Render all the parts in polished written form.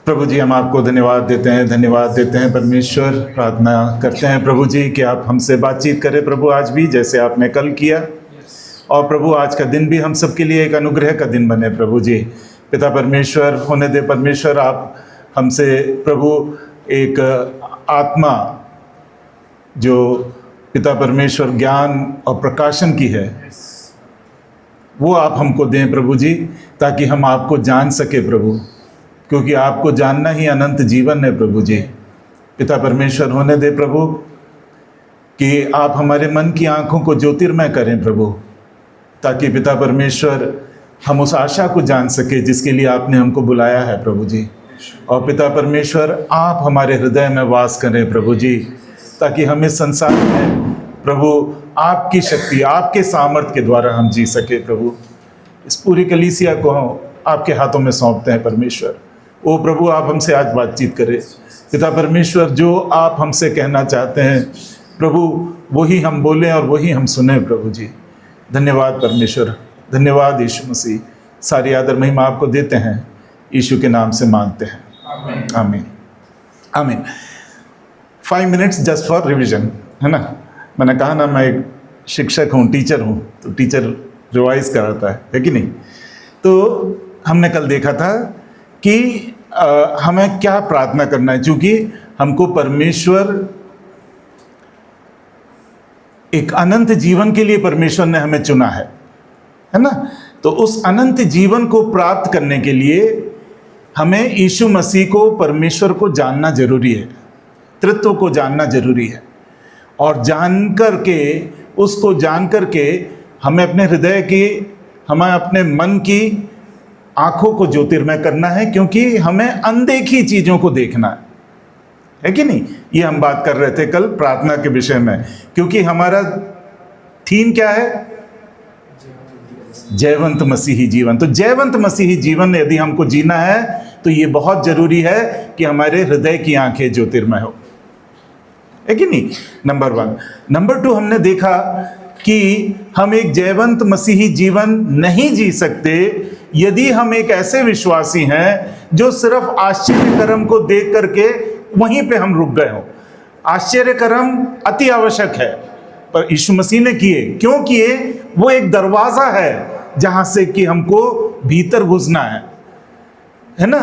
प्रभु जी, हम आपको धन्यवाद देते हैं परमेश्वर। प्रार्थना करते हैं प्रभु जी कि आप हमसे बातचीत करें प्रभु, आज भी जैसे आपने कल किया। और प्रभु, आज का दिन भी हम सबके लिए एक अनुग्रह का दिन बने प्रभु जी। पिता परमेश्वर होने दे परमेश्वर, आप हमसे प्रभु एक आत्मा जो पिता परमेश्वर ज्ञान और प्रकाशन की है, वो आप हमको दें प्रभु जी, ताकि हम आपको जान सके प्रभु, क्योंकि आपको जानना ही अनंत जीवन है प्रभु जी। पिता परमेश्वर होने दे प्रभु कि आप हमारे मन की आंखों को ज्योतिर्मय करें प्रभु, ताकि पिता परमेश्वर हम उस आशा को जान सके जिसके लिए आपने हमको बुलाया है प्रभु जी। और पिता परमेश्वर, आप हमारे हृदय में वास करें प्रभु जी, ताकि हम इस संसार में प्रभु आपकी शक्ति, आपके सामर्थ्य के द्वारा हम जी सके प्रभु। इस पूरी कलीसिया को आपके हाथों में सौंपते हैं परमेश्वर। ओ प्रभु, आप हमसे आज बातचीत करें पिता परमेश्वर, जो आप हमसे कहना चाहते हैं प्रभु, वही हम बोलें और वही हम सुने प्रभु जी। धन्यवाद परमेश्वर, धन्यवाद यीशु मसीह। सारी आदर महिमा आपको देते हैं, यीशु के नाम से मांगते हैं, आमीन आमीन। 5 मिनट्स जस्ट फॉर रिविजन, है ना। मैंने कहा ना, मैं एक शिक्षक हूँ, टीचर हूँ, तो टीचर रिवाइज कराता है कि नहीं। तो हमने कल देखा था कि हमें क्या प्रार्थना करना है, क्योंकि हमको परमेश्वर एक अनंत जीवन के लिए परमेश्वर ने हमें चुना है ना। तो उस अनंत जीवन को प्राप्त करने के लिए हमें यीशु मसीह को, परमेश्वर को जानना जरूरी है, तृत्व को जानना जरूरी है। और उसको जान करके हमें अपने हृदय की, हमें अपने मन की आंखों को ज्योतिर्मय करना है, क्योंकि हमें अनदेखी चीज़ों को देखना है कि नहीं। ये हम बात कर रहे थे कल प्रार्थना के विषय में, क्योंकि हमारा थीम क्या है, जयवंत मसीही जीवन। तो जयवंत मसीही जीवन यदि हमको जीना है तो ये बहुत जरूरी है कि हमारे हृदय की आंखें ज्योतिर्मय हो, है कि नहीं। नंबर 1। नंबर 2, हमने देखा कि हम एक जयवंत मसीही जीवन नहीं जी सकते यदि हम एक ऐसे विश्वासी हैं जो सिर्फ आश्चर्य कर्म को देख करके वहीं पे हम रुक गए हों। आश्चर्य कर्म अति आवश्यक है, पर यीशु मसीह ने किए। क्यों किए? वो एक दरवाजा है जहां से कि हमको भीतर घुसना है ना।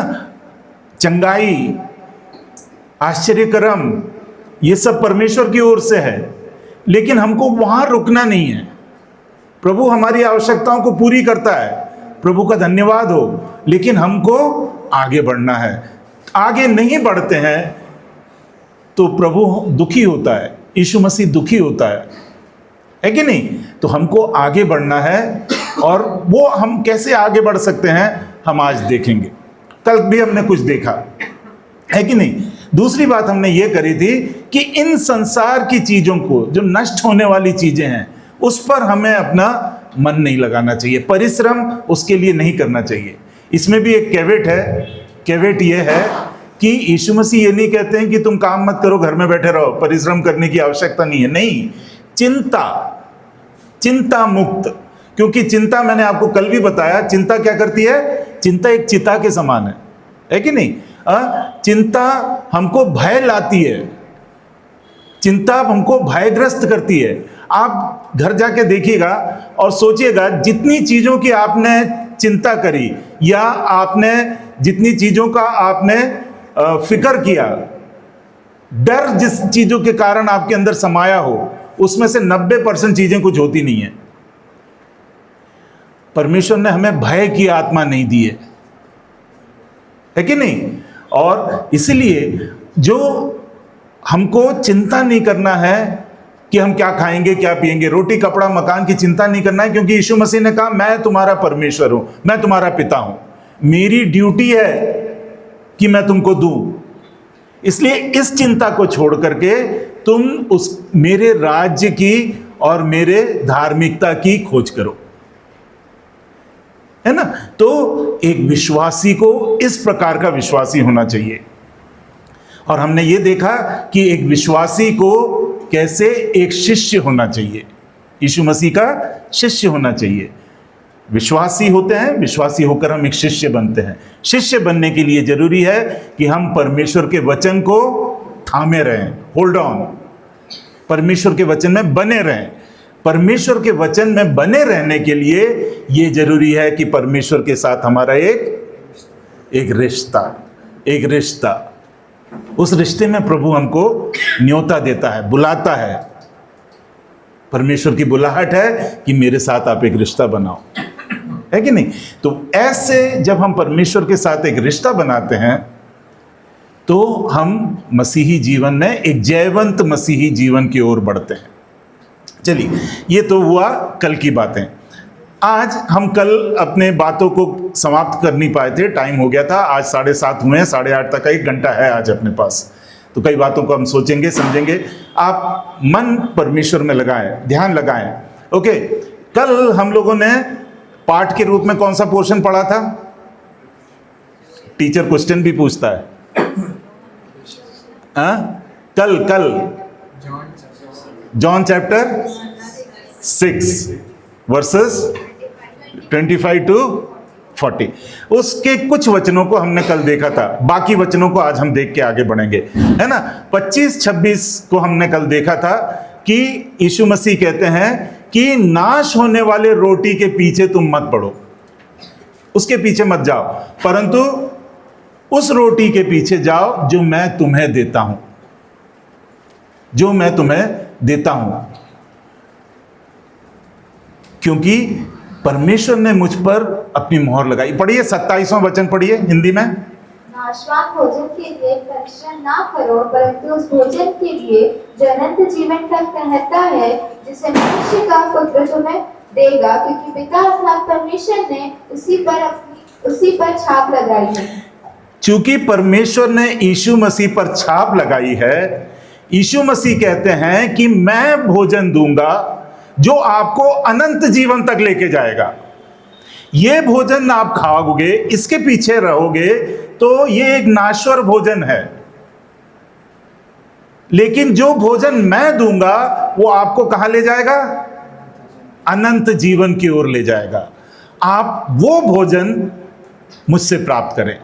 चंगाई, आश्चर्य कर्म, ये सब परमेश्वर की ओर से है, लेकिन हमको वहां रुकना नहीं है। प्रभु हमारी आवश्यकताओं को पूरी करता है, प्रभु का धन्यवाद हो, लेकिन हमको आगे बढ़ना है। आगे नहीं बढ़ते हैं तो प्रभु दुखी होता है, यीशु मसीह दुखी होता है कि नहीं। तो हमको आगे बढ़ना है, और वो हम कैसे आगे बढ़ सकते हैं हम आज देखेंगे। कल भी हमने कुछ देखा है कि नहीं। दूसरी बात हमने ये करी थी कि इन संसार की चीजों को, जो नष्ट होने वाली चीजें हैं, उस पर हमें अपना मन नहीं लगाना चाहिए, परिश्रम उसके लिए नहीं करना चाहिए। इसमें भी एक कैवेट है। कैवेट ये है कि यीशु मसीह ये नहीं कहते हैं कि तुम काम मत करो, घर में बैठे रहो, परिश्रम करने की आवश्यकता नहीं है। नहीं, चिंता मुक्त। क्योंकि चिंता, मैंने आपको कल भी बताया, चिंता क्या करती है। चिंता एक चिता के समान है कि नहीं। चिंता हमको भय लाती है, चिंता हमको भयग्रस्त करती है। आप घर जाके देखिएगा और सोचिएगा, जितनी चीजों की आपने चिंता करी, या आपने जितनी चीजों का आपने फिक्र किया, डर जिस चीजों के कारण आपके अंदर समाया हो, उसमें से 90% चीजें कुछ होती नहीं है। परमेश्वर ने हमें भय की आत्मा नहीं दी है कि नहीं। और इसलिए जो हमको चिंता नहीं करना है कि हम क्या खाएंगे, क्या पिएंगे, रोटी कपड़ा मकान की चिंता नहीं करना है, क्योंकि यीशु मसीह ने कहा, मैं तुम्हारा परमेश्वर हूं, मैं तुम्हारा पिता हूं, मेरी ड्यूटी है कि मैं तुमको दूं। इसलिए इस चिंता को छोड़ करके तुम उस मेरे राज्य की और मेरे धार्मिकता की खोज करो, है ना। तो एक विश्वासी को इस प्रकार का विश्वासी होना चाहिए। और हमने ये देखा कि एक विश्वासी को कैसे एक शिष्य होना चाहिए, यीशु मसीह का शिष्य होना चाहिए। विश्वासी होते हैं, विश्वासी होकर हम एक शिष्य बनते हैं। शिष्य बनने के लिए जरूरी है कि हम परमेश्वर के वचन को थामे रहें, होल्ड ऑन, परमेश्वर के वचन में बने रहें। परमेश्वर के वचन में बने रहने के लिए यह जरूरी है कि परमेश्वर के साथ हमारा एक रिश्ता, उस रिश्ते में प्रभु हमको न्योता देता है, बुलाता है। परमेश्वर की बुलाहट है कि मेरे साथ आप एक रिश्ता बनाओ, है कि नहीं? तो ऐसे जब हम परमेश्वर के साथ एक रिश्ता बनाते हैं तो हम मसीही जीवन में एक जयवंत मसीही जीवन की ओर बढ़ते हैं। चलिए, ये तो हुआ कल की बातें। आज हम कल अपने बातों को समाप्त कर नहीं पाए थे, टाइम हो गया था। आज 7:30 हुए हैं, 8:30 तक का 1 घंटा है आज अपने पास, तो कई बातों को हम सोचेंगे, समझेंगे। आप मन परमेश्वर में लगाएं, ध्यान लगाएं। ओके, कल हम लोगों ने पाठ के रूप में कौन सा पोर्शन पढ़ा था? टीचर क्वेश्चन भी पूछता है। कल जॉन चैप्टर 6 वर्सेस 25 to 40, उसके कुछ वचनों को हमने कल देखा था। बाकी वचनों को आज हम देख के आगे बढ़ेंगे, है ना। 25-26 को हमने कल देखा था कि यीशु मसीह कहते हैं कि नाश होने वाले रोटी के पीछे तुम मत पड़ो, उसके पीछे मत जाओ, परंतु उस रोटी के पीछे जाओ जो मैं तुम्हें देता हूं, जो मैं तुम्हें देता हूं। क्योंकि परमेश्वर ने मुझ पर अपनी मोहर लगाई। पढ़िए 27वां वचन पढ़िए हिंदी में। नाशवान भोजन के लिए परिश्रम ना करो, परंतु उस भोजन के लिए जो अनंत जीवन तक रहता है, जिसे मनुष्य का पुत्र तुम्हें देगा, क्योंकि पिता अर्थात परमेश्वर ने उसी पर छाप लगाई है। चूंकि परमेश्वर ने यीशु मसीह पर छाप लगाई है, यीशु मसीह कहते हैं कि मैं भोजन दूंगा जो आपको अनंत जीवन तक लेके जाएगा। ये भोजन आप खाओगे, इसके पीछे रहोगे तो ये एक नाश्वर भोजन है, लेकिन जो भोजन मैं दूंगा वो आपको कहां ले जाएगा? अनंत जीवन की ओर ले जाएगा। आप वो भोजन मुझसे प्राप्त करें।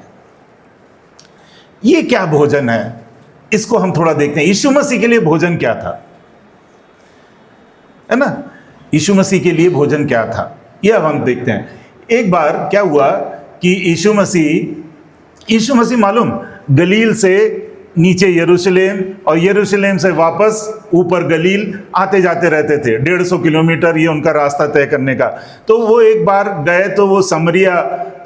ये क्या भोजन है, इसको हम थोड़ा देखते हैं। यीशु मसीह के लिए भोजन क्या था, है ना? यीशु मसीह के लिए भोजन क्या था, ये अब हम देखते हैं। एक बार क्या हुआ कि यीशु मसीह मालूम गलील से नीचे यरूशलेम और यरूशलेम से वापस ऊपर गलील आते जाते रहते थे। 150 किलोमीटर ये उनका रास्ता तय करने का। तो वो एक बार गए तो वो समरिया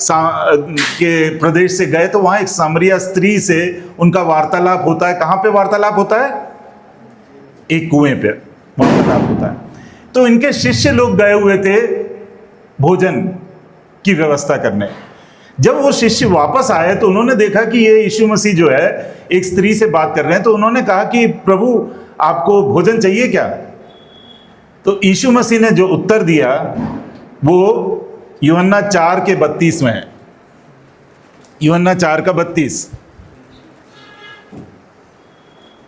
के प्रदेश से गए, तो वहाँ एक समरिया स्त्री से उनका वार्तालाप होता है। कहाँ पे वार्तालाप होता है? एक कुएं पे वार्तालाप होता है। तो इनके शिष्य लोग गए हुए थे भोजन की व्यवस्था करने। जब वो शिष्य वापस आए तो उन्होंने देखा कि ये यीशु मसीह जो है एक स्त्री से बात कर रहे हैं। तो उन्होंने कहा कि प्रभु आपको भोजन चाहिए क्या? तो यीशु मसीह ने जो उत्तर दिया वो यूहन्ना 4:32 में है। यूहन्ना 4:32।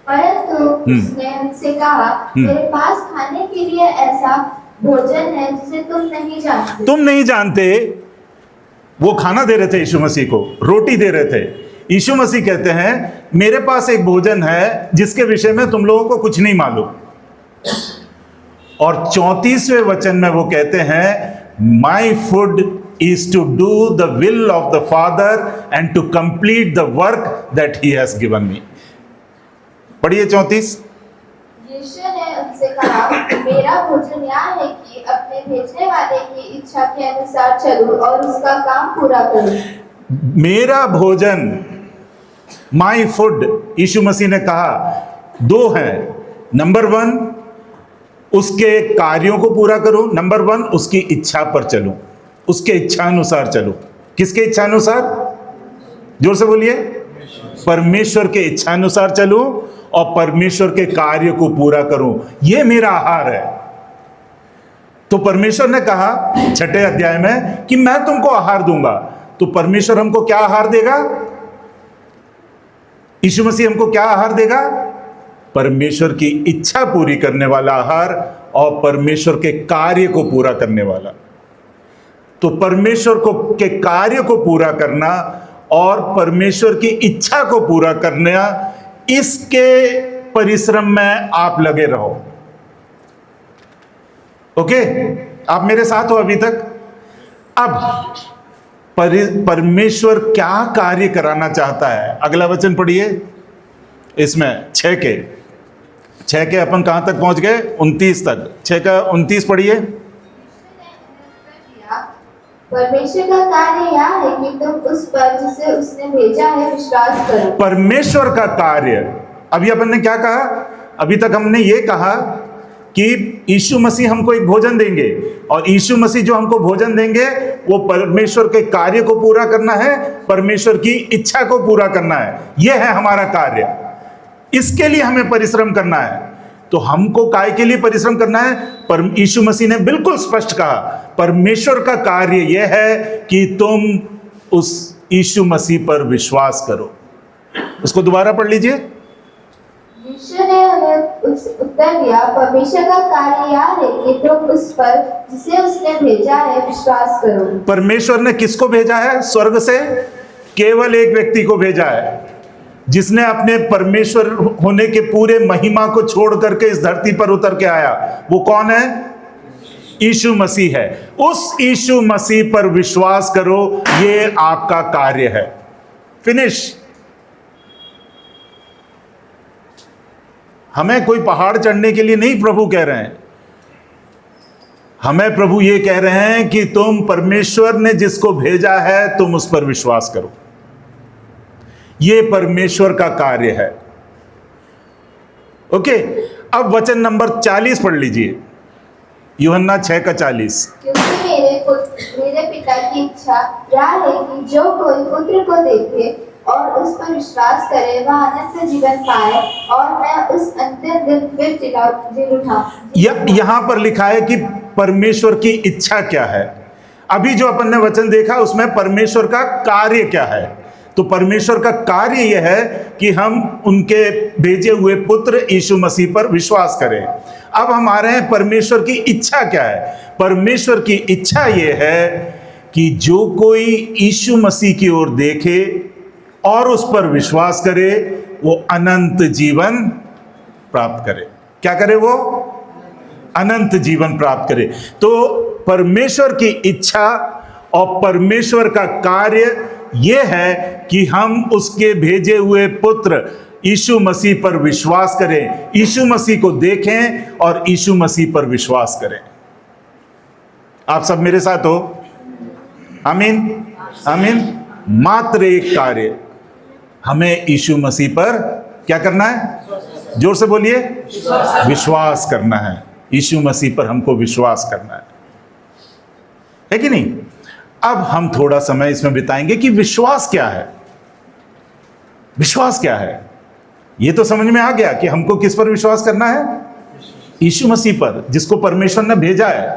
परंतु उसने उनसे कहा, मेरे पास खाने के लिए ऐसा भोजन है जिसे तुम नहीं जानते। वो खाना दे रहे थे यीशु मसीह को, रोटी दे रहे थे। यीशु मसीह कहते हैं मेरे पास एक भोजन है जिसके विषय में तुम लोगों को कुछ नहीं मालूम। और 34वें वचन में वो कहते हैं my food is to do the will of the Father and to complete the work that he has given me. पढ़िए 34। यीशु ने उनसे कहा, मेरा भोजन यह है कि अपने भेजने वाले की इच्छा के अनुसार चलूं और उसका काम पूरा करूं। मेरा भोजन, माई फूड, यीशु मसीह ने कहा 2 है। नंबर 1 उसके कार्यों को पूरा करूं, नंबर 1 उसकी इच्छा पर चलूं, उसके इच्छानुसार चलूं। किसके इच्छानुसार? जोर से बोलिए। परमेश्वर के इच्छानुसार चलूं और परमेश्वर के कार्य को पूरा करूं, यह मेरा आहार है। तो परमेश्वर ने कहा 6 अध्याय में कि मैं तुमको आहार दूंगा। तो परमेश्वर हमको क्या आहार देगा? यीशु मसीह हमको क्या आहार देगा? परमेश्वर की इच्छा पूरी करने वाला आहार और परमेश्वर के कार्य को पूरा करने वाला। तो परमेश्वर को के कार्य को पूरा करना और परमेश्वर की इच्छा को पूरा करना, इसके परिश्रम में आप लगे रहो। ओके, आप मेरे साथ हो अभी तक? अब परमेश्वर क्या कार्य कराना चाहता है? अगला वचन पढ़िए, इसमें 6 के अपन कहां तक पहुंच गए? 29 तक। 6 का 29 पढ़िए। परमेश्वर का कार्य यह है कि तुम उस पर जिसे उसने भेजा है विश्वास करो। परमेश्वर का कार्य, अभी अपन ने क्या कहा? अभी तक हमने ये कहा कि यीशु मसीह हमको एक भोजन देंगे, और यीशु मसीह जो हमको भोजन देंगे वो परमेश्वर के कार्य को पूरा करना है, परमेश्वर की इच्छा को पूरा करना है। यह है हमारा कार्य, इसके लिए हमें परिश्रम करना है। तो हमको काय के लिए परिश्रम करना है? पर यीशु मसीह ने बिल्कुल स्पष्ट कहा, परमेश्वर का कार्य यह है कि तुम उस यीशु मसीह पर विश्वास करो। उसको दोबारा पढ़ लीजिए। यीशु ने उन्हें उत्तर दिया, परमेश्वर का कार्य यह है कि तुम उस पर जिसे उसने भेजा है विश्वास करो। परमेश्वर ने किसको भेजा है? स्वर्ग से केवल एक व्यक्ति को भेजा है, जिसने अपने परमेश्वर होने के पूरे महिमा को छोड़ करके इस धरती पर उतर के आया। वो कौन है? यीशु मसीह है। उस यीशु मसीह पर विश्वास करो, ये आपका कार्य है। फिनिश। हमें कोई पहाड़ चढ़ने के लिए नहीं प्रभु कह रहे हैं, हमें प्रभु ये कह रहे हैं कि तुम परमेश्वर ने जिसको भेजा है तुम उस पर विश्वास करो। ये परमेश्वर का कार्य है। ओके, अब वचन नंबर 40 पढ़ लीजिए, यूहन्ना 6 का 40। क्योंकि मेरे पिता की इच्छा यह है कि जो कोई पुत्र को देखे और उस पर विश्वास करे वह अनंत जीवन पाए, और मैं उस अंतिम दिन फिर जी उठा। यहां पर लिखा है कि परमेश्वर की इच्छा क्या है। अभी जो अपन ने वचन देखा उसमें परमेश्वर का कार्य क्या है। तो परमेश्वर का कार्य यह है कि हम उनके भेजे हुए पुत्र यीशु मसीह पर विश्वास करें। अब हम आ रहे हैं परमेश्वर की इच्छा क्या है। परमेश्वर की इच्छा यह है कि जो कोई यीशु मसीह की ओर देखे और उस पर विश्वास करे वो अनंत जीवन प्राप्त करे। क्या करे? वो अनंत जीवन प्राप्त करे। तो परमेश्वर की इच्छा और परमेश्वर का कार्य ये है कि हम उसके भेजे हुए पुत्र यीशु मसीह पर विश्वास करें, यीशु मसीह को देखें और यीशु मसीह पर विश्वास करें। आप सब मेरे साथ हो? आमीन, आमीन। मात्र एक कार्य, हमें यीशु मसीह पर क्या करना है? जोर से बोलिए, विश्वास करना है। यीशु मसीह पर हमको विश्वास करना है कि नहीं? अब हम थोड़ा समय इसमें बिताएंगे कि विश्वास क्या है। विश्वास क्या है ये तो समझ में आ गया कि हमको किस पर विश्वास करना है? यीशु मसीह पर, जिसको परमेश्वर ने भेजा है,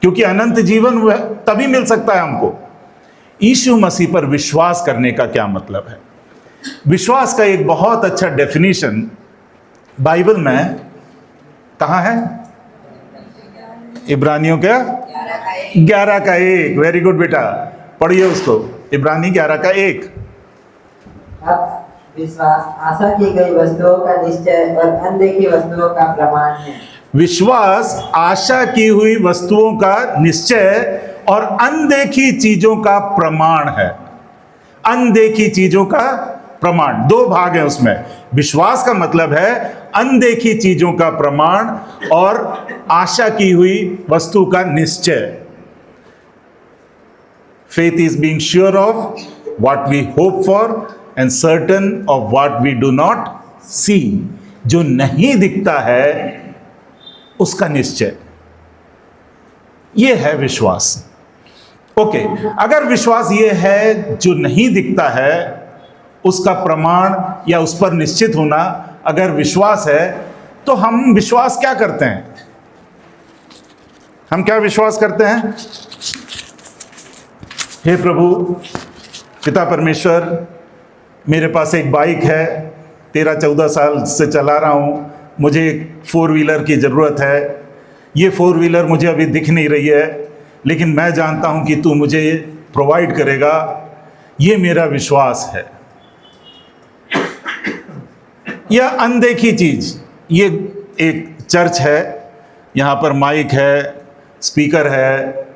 क्योंकि अनंत जीवन तभी मिल सकता है हमको। यीशु मसीह पर विश्वास करने का क्या मतलब है? विश्वास का एक बहुत अच्छा डेफिनेशन बाइबल में कहाँ है? इब्रानियों का 11 का 1। वेरी गुड बेटा, पढ़िए उसको। इब्रानी 11 का 1। अब विश्वास आशा की गई वस्तुओं का निश्चय और अनदेखी वस्तुओं का प्रमाण है। विश्वास आशा की हुई वस्तुओं का निश्चय और अनदेखी चीजों का प्रमाण है। अनदेखी चीजों का प्रमाण, दो भाग है उसमें। विश्वास का मतलब है अनदेखी चीजों का प्रमाण और आशा की हुई वस्तु का निश्चय। Faith is being sure of what we hope for and certain of what we do not see. जो नहीं दिखता है उसका निश्चय, ये है विश्वास। ओके, अगर विश्वास ये है जो नहीं दिखता है उसका प्रमाण या उस पर निश्चित होना अगर विश्वास है, तो हम विश्वास क्या करते हैं? हम क्या विश्वास करते हैं? हे प्रभु पिता परमेश्वर, मेरे पास एक बाइक है, 13-14 साल से चला रहा हूँ, मुझे एक 4 व्हीलर की ज़रूरत है। ये 4 व्हीलर मुझे अभी दिख नहीं रही है, लेकिन मैं जानता हूं कि तू मुझे प्रोवाइड करेगा, ये मेरा विश्वास है। यह अनदेखी चीज, ये एक चर्च है, यहाँ पर माइक है, स्पीकर है,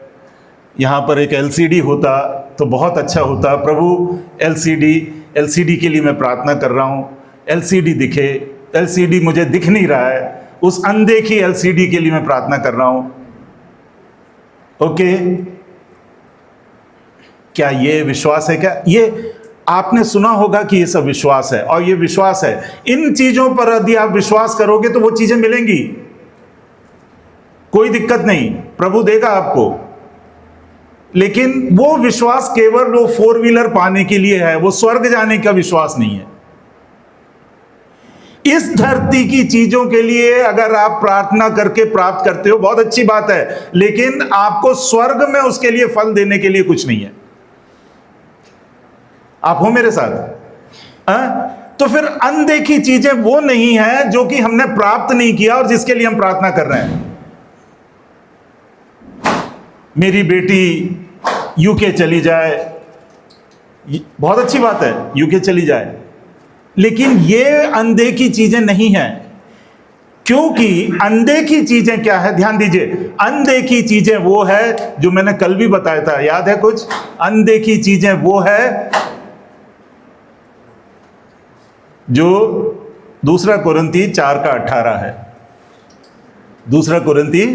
यहाँ पर एक एलसीडी होता तो बहुत अच्छा होता। प्रभु एलसीडी के लिए मैं प्रार्थना कर रहा हूँ, एलसीडी दिखे। एलसीडी मुझे दिख नहीं रहा है, उस अनदेखी एलसीडी के लिए मैं प्रार्थना कर रहा हूँ। ओके, क्या ये विश्वास है? क्या ये आपने सुना होगा कि ये सब विश्वास है, और ये विश्वास है। इन चीजों पर यदि आप विश्वास करोगे तो वो चीजें मिलेंगी, कोई दिक्कत नहीं, प्रभु देगा आपको। लेकिन वो विश्वास केवल वो 4 व्हीलर पाने के लिए है, वो स्वर्ग जाने का विश्वास नहीं है। इस धरती की चीजों के लिए अगर आप प्रार्थना करके प्राप्त करते हो, बहुत अच्छी बात है, लेकिन आपको स्वर्ग में उसके लिए फल देने के लिए कुछ नहीं है। आप हो मेरे साथ? तो फिर अनदेखी चीजें वो नहीं है जो कि हमने प्राप्त नहीं किया और जिसके लिए हम प्रार्थना कर रहे हैं। मेरी बेटी यूके चली जाए, बहुत अच्छी बात है, यूके चली जाए, लेकिन ये अनदेखी चीजें नहीं हैं। क्योंकि अनदेखी चीजें क्या है, ध्यान दीजिए, अनदेखी चीजें वो है जो मैंने कल भी बताया था, याद है कुछ? अनदेखी चीजें वो है जो 2 कुरिन्ती 4:18 है। 2 कुरिन्ती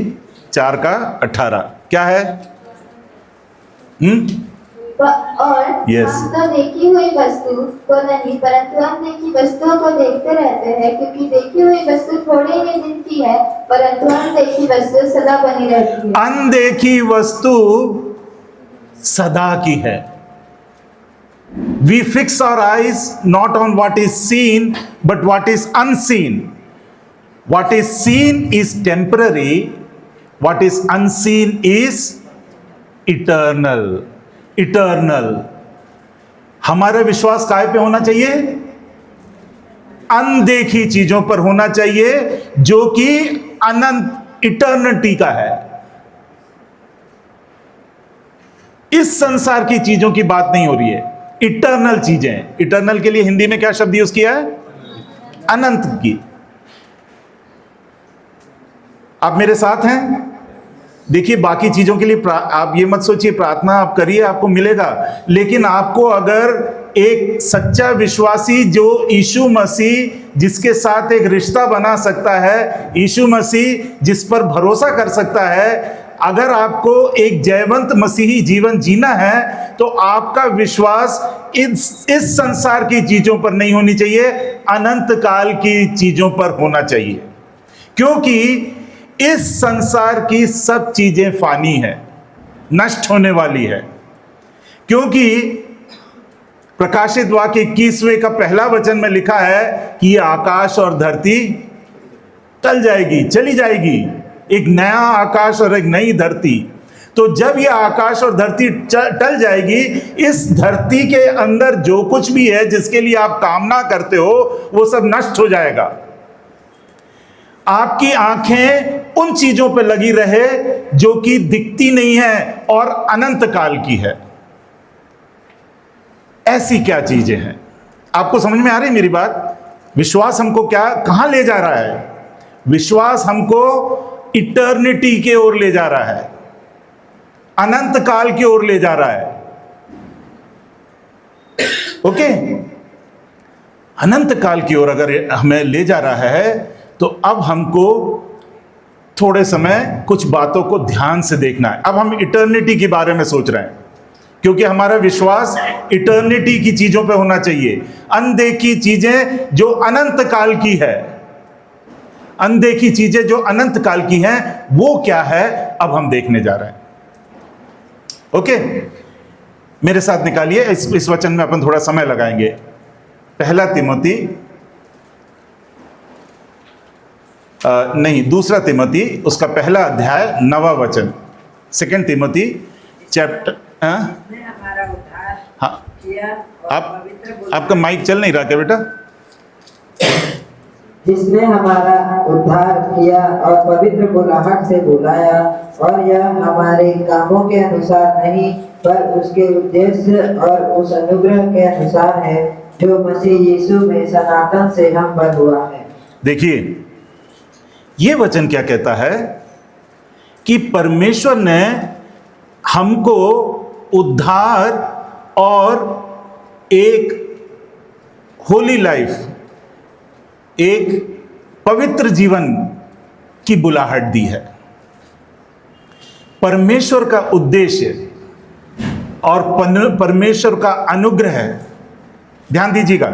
4:18 क्या है? और Yes. हम तो देखी हुई वस्तु को नहीं परंतु अनदेखी वस्तुओं को देखते रहते हैं, क्योंकि देखी हुई वस्तु थोड़े ही दिन की है परंतु अनदेखी वस्तु सदा बनी रहती है। अनदेखी वस्तु सदा की है। We fix our eyes not on what is seen but what is unseen. What is seen is temporary, what is unseen is eternal. Eternal. हमारा विश्वास काय पे होना चाहिए? अनदेखी चीजों पर होना चाहिए, जो कि अनंत इटर्निटी का है। इस संसार की चीजों की बात नहीं हो रही है, इटर्नल चीजें। इटर्नल के लिए हिंदी में क्या शब्द यूज किया है? अनंत की। आप मेरे साथ हैं? देखिए, बाकी चीजों के लिए आप ये मत सोचिए, प्रार्थना आप करिए, आपको मिलेगा। लेकिन आपको अगर एक सच्चा विश्वासी जो यीशु मसीह जिसके साथ एक रिश्ता बना सकता है, यीशु मसीह जिस पर भरोसा कर सकता है, अगर आपको एक जयवंत मसीही जीवन जीना है तो आपका विश्वास इस संसार की चीजों पर नहीं होनी चाहिए, अनंत काल की चीजों पर होना चाहिए। क्योंकि इस संसार की सब चीजें फानी है, नष्ट होने वाली है। क्योंकि प्रकाशित वाक्य 21वें का पहला वचन में लिखा है कि ये आकाश और धरती टल जाएगी, चली जाएगी, एक नया आकाश और एक नई धरती। तो जब यह आकाश और धरती टल जाएगी, इस धरती के अंदर जो कुछ भी है जिसके लिए आप कामना करते हो वो सब नष्ट हो जाएगा। आपकी आंखें उन चीजों पर लगी रहे जो कि दिखती नहीं है और अनंत काल की है। ऐसी क्या चीजें हैं? आपको समझ में आ रही मेरी बात? विश्वास हमको कहां ले जा रहा है? विश्वास हमको इटर्निटी के ओर ले जा रहा है, अनंत काल की ओर ले जा रहा है। ओके, अनंत काल की ओर अगर हमें ले जा रहा है तो अब हमको थोड़े समय कुछ बातों को ध्यान से देखना है। अब हम इटर्निटी के बारे में सोच रहे हैं, क्योंकि हमारा विश्वास इटर्निटी की चीजों पे होना चाहिए। अनदेखी चीजें जो अनंत काल की है, अनदेखी चीजें जो अनंत काल की हैं, वो क्या है अब हम देखने जा रहे हैं। ओके, मेरे साथ निकालिए, इस वचन में अपन थोड़ा समय लगाएंगे। 1 तिमोथी 2 तिमोथी उसका 1 अध्याय 9वां वचन। 2 तिमोथी चैप्टर, हमारा उद्धार हाँ, किया और पवित्र आपका माइक चल नहीं रहा क्या बेटा? जिसने हमारा उद्धार किया और पवित्र बुलाहट से बुलाया, और यह हमारे कामों के अनुसार नहीं, पर उसके उद्देश्य और उस अनुग्रह के अनुसार है जो मसीह यीशु में सनातन से हम पर हुआ है। देखिए ये वचन क्या कहता है कि परमेश्वर ने हमको उद्धार और एक होली लाइफ, एक पवित्र जीवन की बुलाहट दी है। परमेश्वर का उद्देश्य और परमेश्वर का अनुग्रह, ध्यान दीजिएगा,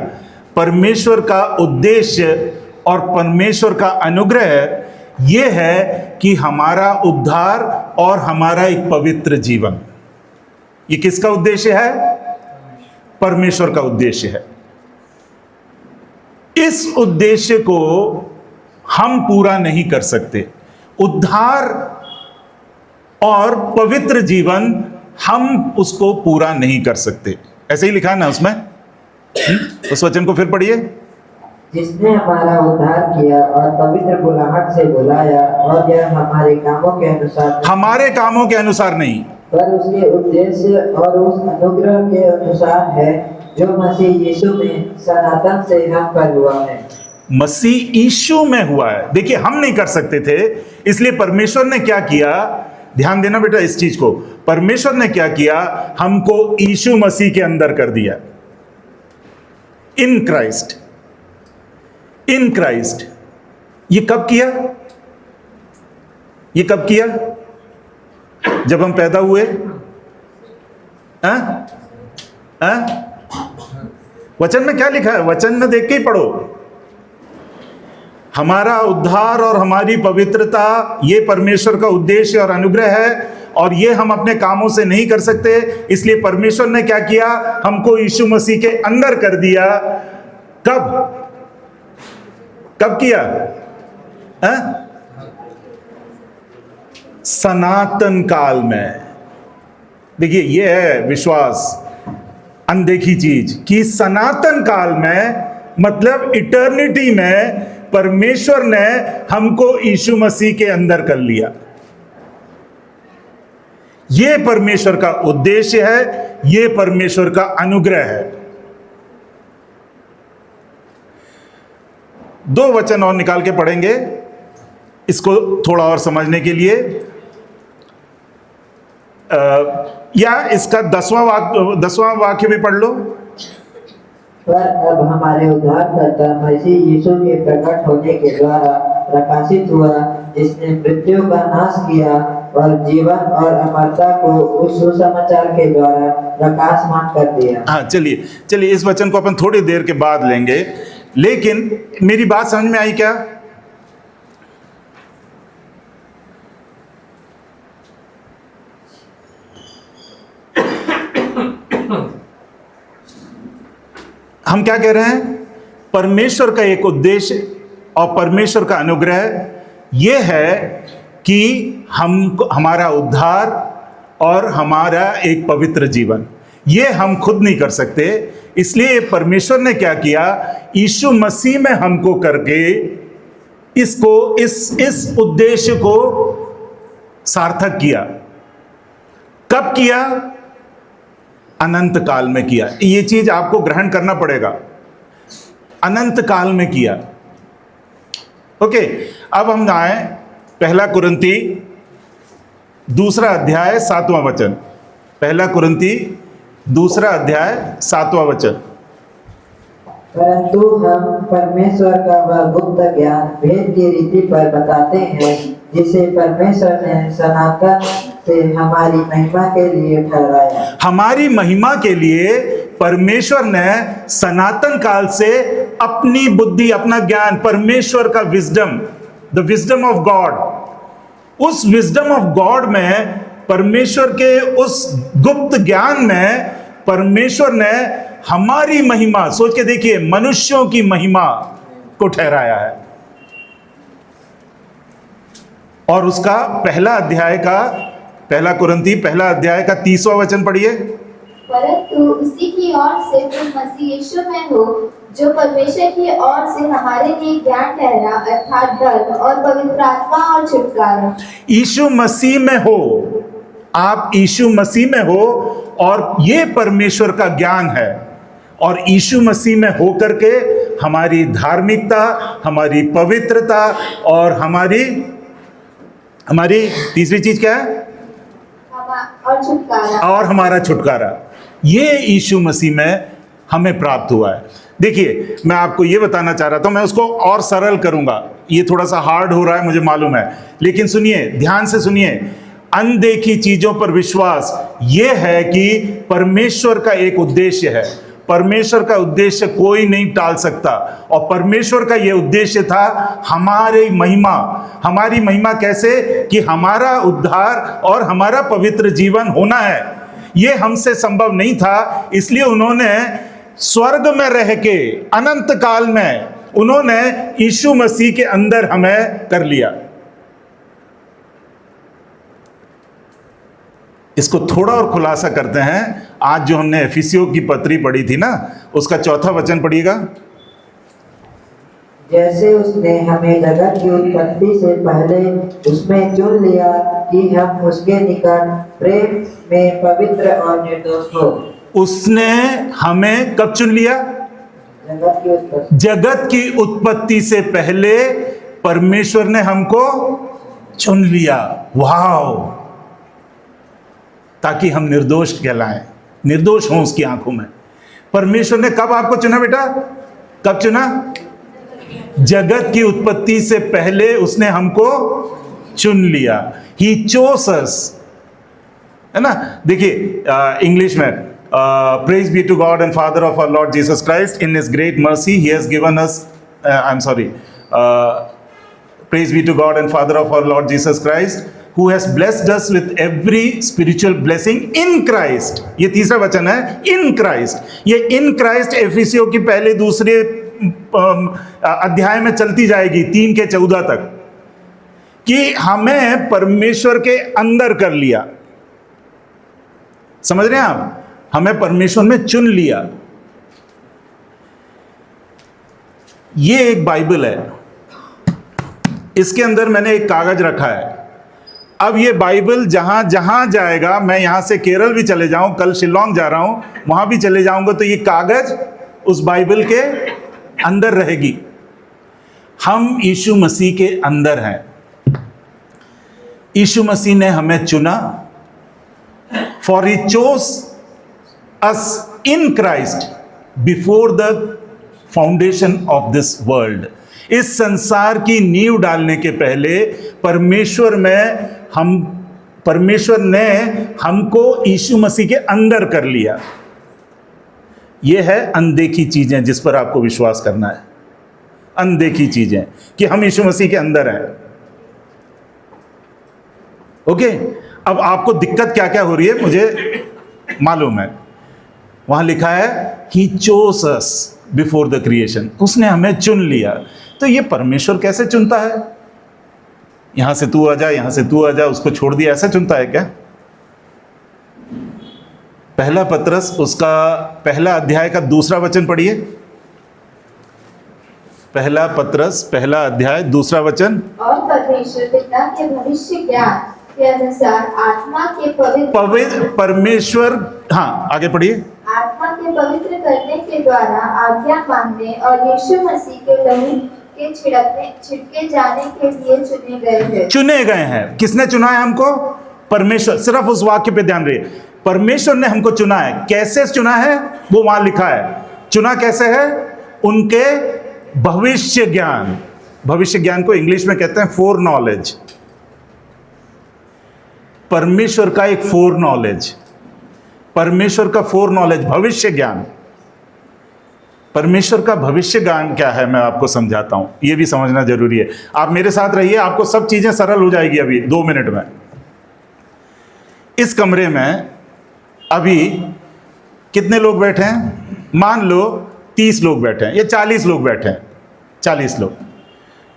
परमेश्वर का उद्देश्य और परमेश्वर का अनुग्रह यह है कि हमारा उद्धार और हमारा एक पवित्र जीवन। ये किसका उद्देश्य है? परमेश्वर का उद्देश्य है। इस उद्देश्य को हम पूरा नहीं कर सकते। उद्धार और पवित्र जीवन हम उसको पूरा नहीं कर सकते। ऐसे ही लिखा है ना उसमें। उस वचन को फिर पढ़िए। जिसने हमारा उद्धार किया और पवित्र बुलाहट से बुलाया, और यह हमारे कामों के अनुसार, हमारे कामों के अनुसार नहीं, पर उसके उद्देश्य और उस अनुग्रह के अनुसार है जो मसीह यीशु में सनातन से हम पर हुआ है। मसीह यीशु में हुआ है। देखिए हम नहीं कर सकते थे, इसलिए परमेश्वर ने क्या किया, ध्यान देना बेटा इस चीज को, परमेश्वर ने क्या किया, हमको यीशु मसीह के अंदर कर दिया। In Christ, in Christ. ये कब किया? ये कब किया? जब हम पैदा हुए। वचन में क्या लिखा है? वचन में देख के ही पढ़ो। हमारा उद्धार और हमारी पवित्रता ये परमेश्वर का उद्देश्य और अनुग्रह है, और ये हम अपने कामों से नहीं कर सकते। इसलिए परमेश्वर ने क्या किया, हमको यीशु मसीह के अंदर कर दिया। कब कब किया? सनातन काल में। देखिए ये है विश्वास, अनदेखी चीज, कि सनातन काल में मतलब इटर्निटी में परमेश्वर ने हमको यीशु मसीह के अंदर कर लिया। यह परमेश्वर का उद्देश्य है, यह परमेश्वर का अनुग्रह है। दो वचन और निकाल के पढ़ेंगे इसको थोड़ा और समझने के लिए। या इसका 10वां वाक्य भी पढ़ लो। पर अब हमारे उद्धारकर्ता मसीह यीशु के प्रकट होने के द्वारा प्रकाशित हुआ, जिसने मृत्यु का नाश किया और जीवन और अमरता को उस सुसमाचार के द्वारा प्रकाशमान कर दिया। हाँ चलिए इस वचन को अपन थोड़ी देर के बाद लेंगे, लेकिन मेरी बात समझ में आई क्या? हम क्या कह रहे हैं? परमेश्वर का एक उद्देश्य और परमेश्वर का अनुग्रह यह है कि हमारा उद्धार और हमारा एक पवित्र जीवन, ये हम खुद नहीं कर सकते। इसलिए परमेश्वर ने क्या किया, यीशु मसीह में हमको करके इसको इस उद्देश्य को सार्थक किया। कब किया? अनंत काल में किया। ये चीज आपको ग्रहण करना पड़ेगा। अनंत काल में किया। ओके, अब हम आए 1 कुरिन्ती 2 अध्याय 7वां वचन। 1 कुरिन्ती 2 अध्याय 7वां वचन। परंतु हम परमेश्वर का वह गुप्त ज्ञान भेद की रीति पर बताते हैं, जिसे परमेश्वर ने सनातन से हमारी महिमा के लिए ठहराया। हमारी महिमा के लिए परमेश्वर ने सनातन काल से अपनी बुद्धि, अपना ज्ञान, परमेश्वर का wisdom, the wisdom of God, उस विजडम ऑफ गॉड में, परमेश्वर के उस गुप्त ज्ञान में परमेश्वर ने हमारी महिमा, सोच के देखिए, मनुष्यों की महिमा को ठहराया है। और उसका 1 कुरिन्ती 1 अध्याय का 30वां वचन पढ़िए। परंतु उसी की ओर से तुम मसीह यीशु में हो, जो परमेश्वर की ओर से हमारे लिए ज्ञान ठहरा, अर्थात धर्म और पवित्र आत्मा और छुटकारा। यीशु मसीह में हो, आप यीशु मसीह में हो और ये परमेश्वर का ज्ञान है। और यीशु मसीह में होकर के हमारी धार्मिकता, हमारी पवित्रता और हमारी तीसरी चीज क्या है? और छुटकारा। और हमारा छुटकारा, ये यीशु मसीह में हमें प्राप्त हुआ है। देखिए, मैं आपको ये बताना चाह रहा था, मैं उसको और सरल करूंगा। ये थोड़ा सा हार्ड हो रहा है, मुझे मालूम है, लेकिन सुनिए, ध्यान से सुनिए। अनदेखी चीजों पर विश्वास ये है कि परमेश्वर का एक उद्देश्य है। परमेश्वर का उद्देश्य कोई नहीं टाल सकता, और परमेश्वर का यह उद्देश्य था हमारी महिमा। हमारी महिमा कैसे? कि हमारा उद्धार और हमारा पवित्र जीवन होना है। यह हमसे संभव नहीं था, इसलिए उन्होंने स्वर्ग में रह के अनंत काल में उन्होंने यीशु मसीह के अंदर हमें कर लिया। इसको थोड़ा और खुलासा करते हैं। आज जो हमने एफिसियों की पत्री पढ़ी थी ना, उसका 4वां वचन पढ़िएगा। जैसे उसने हमें जगत की उत्पत्ति से पहले उसमें चुन लिया कि हम उसके निकट प्रेम में पवित्र और निर्दोष हो। उसने हमें कब चुन लिया? जगत की उत्पत्ति से पहले परमेश्वर ने हमको चुन लिया। वाह! ताकि हम निर्दोष कहलाएं, निर्दोष हों उसकी आंखों में। परमेश्वर ने कब आपको चुना बेटा? कब चुना? जगत की उत्पत्ति से पहले उसने हमको चुन लिया। He chose us, है ना? देखिए इंग्लिश में praise be to God and Father of our Lord Jesus Christ, in His great mercy He has given us praise be to God and Father of our Lord Jesus Christ, who has blessed us with every spiritual blessing in Christ। ये तीसरा वचन है, in Christ। ये in Christ एफिसियों की पहले दूसरे अध्याय में चलती जाएगी 3 के 14 तक, कि हमें परमेश्वर के अंदर कर लिया। समझ रहे हैं आप? हमें परमेश्वर में चुन लिया। ये एक बाइबल है, इसके अंदर मैंने एक कागज रखा है। अब ये बाइबल जहां जहां जाएगा, मैं यहां से केरल भी चले जाऊं, कल शिलोंग जा रहा हूं, वहां भी चले जाऊंगा, तो ये कागज उस बाइबल के अंदर रहेगी। हम यीशु मसीह के अंदर हैं। यीशु मसीह ने हमें चुना। For he chose us in Christ before the foundation of this world. इस संसार की नींव डालने के पहले परमेश्वर ने हमको यीशु मसीह के अंदर कर लिया। यह है अनदेखी चीजें जिस पर आपको विश्वास करना है। अनदेखी चीजें कि हम यीशु मसीह के अंदर हैं। ओके, अब आपको दिक्कत क्या क्या हो रही है मुझे मालूम है। वहां लिखा है he chose us before the creation, उसने हमें चुन लिया। तो ये परमेश्वर कैसे चुनता है? यहां से तू आ जा, यहां से तू आ जा, उसको छोड़ दिया, ऐसा चुनता है क्या? पहला पत्रस उसका पहला अध्याय का 2वां वचन पढ़िए। पहला पत्रस पहला अध्याय 2वां वचन। और परमेश्वर पिता के भविष्य ज्ञान के अनुसार आत्मा के पवित्र परमेश्वर, हाँ आगे पढ़िए। आत्मा के पवित्र करने के द्वारा आज्ञा मानने और यीशु मसीह के लहू के छिड़के जाने के लिए चुने गए हैं। चुने गए हैं। किसने चुना है हमको? परमेश्वर। सिर्फ उस वाक्य पे ध्यान रहिए, परमेश्वर ने हमको चुना है। कैसे चुना है वो वहां लिखा है। चुना कैसे है? उनके भविष्य ज्ञान। भविष्य ज्ञान को इंग्लिश में कहते हैं फोर नॉलेज। परमेश्वर का एक फोर नॉलेज, परमेश्वर का फोर नॉलेज, भविष्य ज्ञान। परमेश्वर का भविष्य ज्ञान क्या है मैं आपको समझाता हूं, यह भी समझना जरूरी है। आप मेरे साथ रहिए, आपको सब चीजें सरल हो जाएगी अभी 2 मिनट में। इस कमरे में अभी कितने लोग बैठे हैं? मान लो 30 लोग बैठे हैं या 40 लोग बैठे हैं। 40 लोग।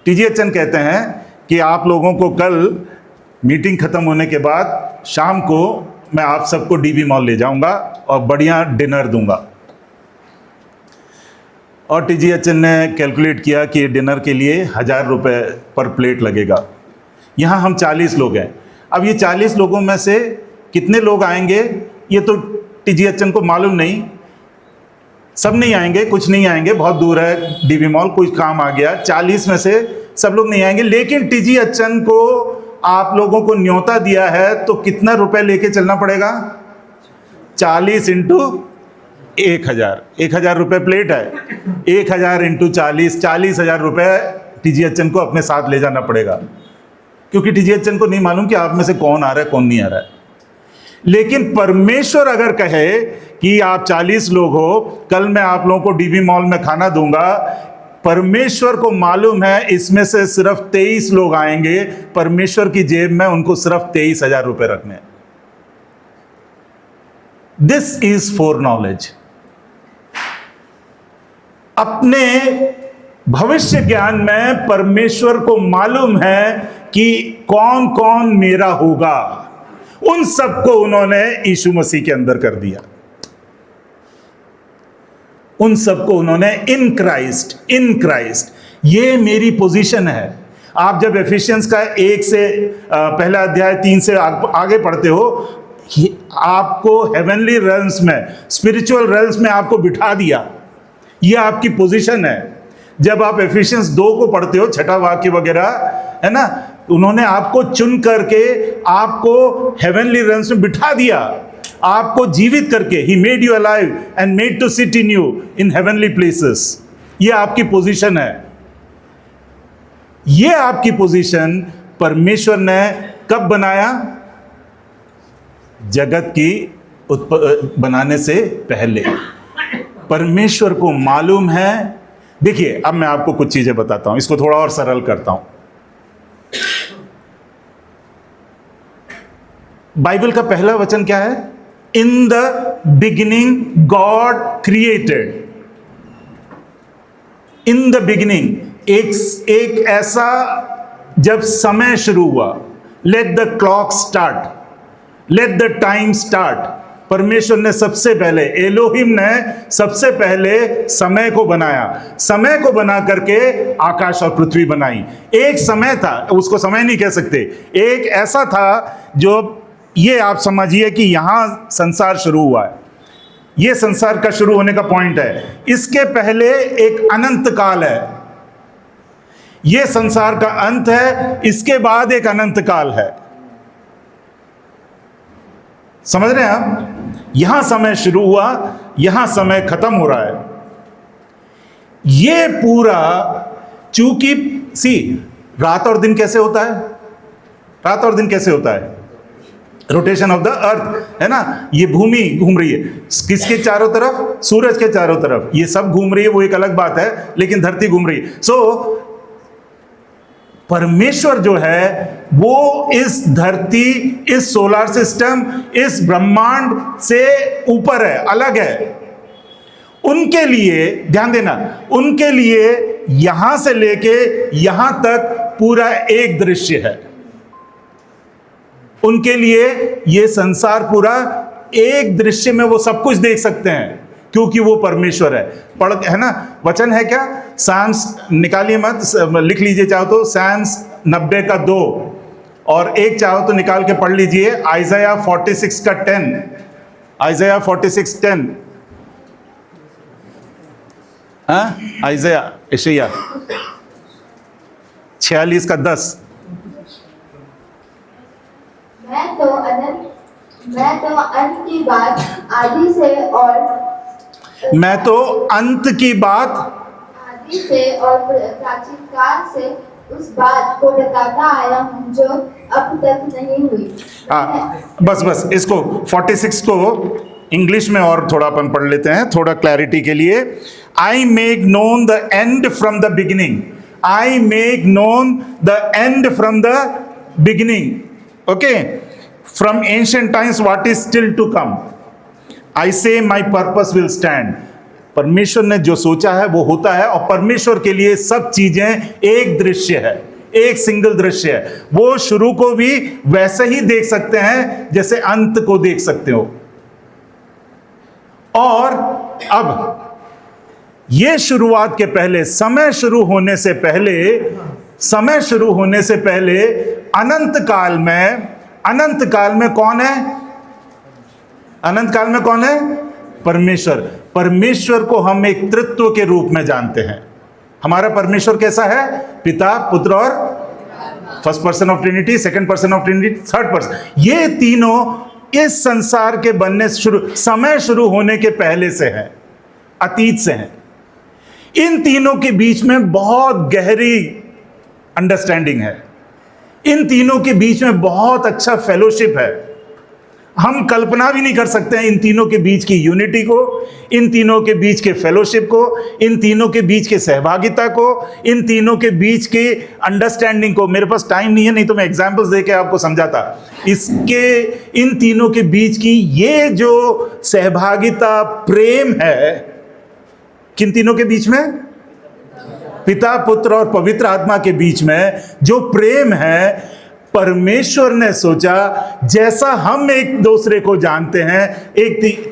टीजी चंद कहते हैं कि आप लोगों को कल मीटिंग खत्म होने के बाद शाम को मैं आप सबको डीवी मॉल ले जाऊंगा और बढ़िया डिनर दूंगा। और टीजी अच्चन ने कैलकुलेट किया कि डिनर के लिए 1000 रुपये पर प्लेट लगेगा। यहाँ हम 40 लोग हैं। अब ये 40 लोगों में से कितने लोग आएंगे ये तो टीजी अच्चन को मालूम नहीं। सब नहीं आएंगे, कुछ नहीं आएंगे, बहुत दूर है डीवी मॉल, कोई काम आ गया, 40 में से सब लोग नहीं आएंगे। लेकिन टीजी अच्चन को आप लोगों को न्योता दिया है तो कितना रुपए लेके चलना पड़ेगा? 40 इंटू 1000, 1000 रुपये प्लेट है। 1000 इंटू 40, 40,000 रुपये टीजी अच्चन को अपने साथ ले जाना पड़ेगा, क्योंकि टीजी अच्चन को नहीं मालूम कि आप में से कौन आ रहा है कौन नहीं आ रहा है। लेकिन परमेश्वर अगर कहे कि आप 40 लोग हो, कल मैं आप लोगों को डीवी मॉल में खाना दूंगा, परमेश्वर को मालूम है इसमें से सिर्फ 23 लोग आएंगे, परमेश्वर की जेब में उनको सिर्फ 23,000 रुपये रखने हैं। This is for knowledge. अपने भविष्य ज्ञान में परमेश्वर को मालूम है कि कौन कौन मेरा होगा। उन सबको उन्होंने यीशु मसीह के अंदर कर दिया। उन सबको उन्होंने इन क्राइस्ट, ये मेरी पोजीशन है। आप जब एफिशिएंस का 1 से पहला अध्याय 3 से आगे पढ़ते हो, आपको हेवनली रेल्म्स में, स्पिरिचुअल रेल्म्स में आपको बिठा दिया। ये आपकी पोजीशन है। जब आप एफिशिएंस 2 को पढ़ते हो, छठा वाक्य वगैरह है ना, उन्होंने आपको चुन करके आपको हेवनली रेल्म्स में बिठा दिया, आपको जीवित करके। He made you alive and made to sit in you in heavenly places. ये आपकी पोजीशन है। ये आपकी पोजीशन परमेश्वर ने कब बनाया? जगत की बनाने से पहले। परमेश्वर को मालूम है। देखिए, अब मैं आपको कुछ चीजें बताता हूं, इसको थोड़ा और सरल करता हूं। बाइबल का पहला वचन क्या है? In the beginning God created. In the beginning, एक ऐसा जब समय शुरू हुआ, let the clock start, let the time start. परमेश्वर ने सबसे पहले, एलोहिम ने सबसे पहले समय को बनाया। समय को बना करके आकाश और पृथ्वी बनाई। एक समय था, उसको समय नहीं कह सकते, एक ऐसा था जो, ये आप समझिए कि यहां संसार शुरू हुआ है। ये संसार का शुरू होने का पॉइंट है। इसके पहले एक अनंत काल है। ये संसार का अंत है, इसके बाद एक अनंत काल है। समझ रहे हैं आप? यहां समय शुरू हुआ, यहां समय खत्म हो रहा है। ये पूरा, चूंकि रात और दिन कैसे होता है? रात और दिन कैसे होता है? रोटेशन ऑफ द अर्थ, है ना। ये भूमि घूम रही है किसके चारों तरफ? सूरज के चारों तरफ। ये सब घूम रही है, वो एक अलग बात है, लेकिन धरती घूम रही है। सो परमेश्वर जो है वो इस धरती, इस सोलर सिस्टम, इस ब्रह्मांड से ऊपर है, अलग है। उनके लिए ध्यान देना, उनके लिए यहां से लेके यहां तक पूरा एक दृश्य है। उनके लिए ये संसार पूरा एक दृश्य में वो सब कुछ देख सकते हैं, क्योंकि वो परमेश्वर है। पढ़, है ना, वचन है क्या? साम्स निकालिए मत, लिख लीजिए चाहो तो, साम्स 90 का 2, और एक चाहो तो निकाल के पढ़ लीजिए, आइज़ाया 46 का 10, आइज़ाया 46:10। हाँ, आइज़ाया, यशायाह 46 का 10। मैं तो अंत की बात आदि से और मैं तो अंत की बात आदि से और प्राचीन काल से उस बात को बताता आया हूँ जो अब तक नहीं हुई। बस इसको 46 को इंग्लिश में और थोड़ा अपन पढ़ लेते हैं, थोड़ा क्लैरिटी के लिए। I make known the end from the beginning. I make known the end from the beginning. Okay, from ancient times what is still to come. I say my purpose will stand. परमेश्वर ने जो सोचा है वो होता है, और परमेश्वर के लिए सब चीजें एक दृश्य है, एक सिंगल दृश्य है। वो शुरू को भी वैसे ही देख सकते हैं जैसे अंत को देख सकते हो। और अब ये शुरुआत के पहले, समय शुरू होने से पहले अनंत काल में कौन है? अनंत काल में कौन है? परमेश्वर को हम एक तृत्व के रूप में जानते हैं। हमारा परमेश्वर कैसा है? पिता, पुत्र और first person of Trinity, second person of Trinity, third person. ये तीनों इस संसार के बनने से समय शुरू होने के पहले से है, अतीत से है। इन तीनों के बीच में बहुत गहरी अंडरस्टैंडिंग है। इन तीनों के बीच में बहुत अच्छा फेलोशिप है। हम कल्पना भी नहीं कर सकते हैं इन तीनों के बीच की यूनिटी को, इन तीनों के बीच के फेलोशिप को, इन तीनों के बीच के सहभागिता को, इन तीनों के बीच के अंडरस्टैंडिंग को। मेरे पास टाइम नहीं है, नहीं तो मैं एग्जांपल्स देके आपको समझाता। इन तीनों के बीच की ये जो सहभागिता, प्रेम है, किन तीनों के बीच में? पिता, पुत्र और पवित्र आत्मा के बीच में जो प्रेम है, परमेश्वर ने सोचा जैसा हम एक दूसरे को जानते हैं,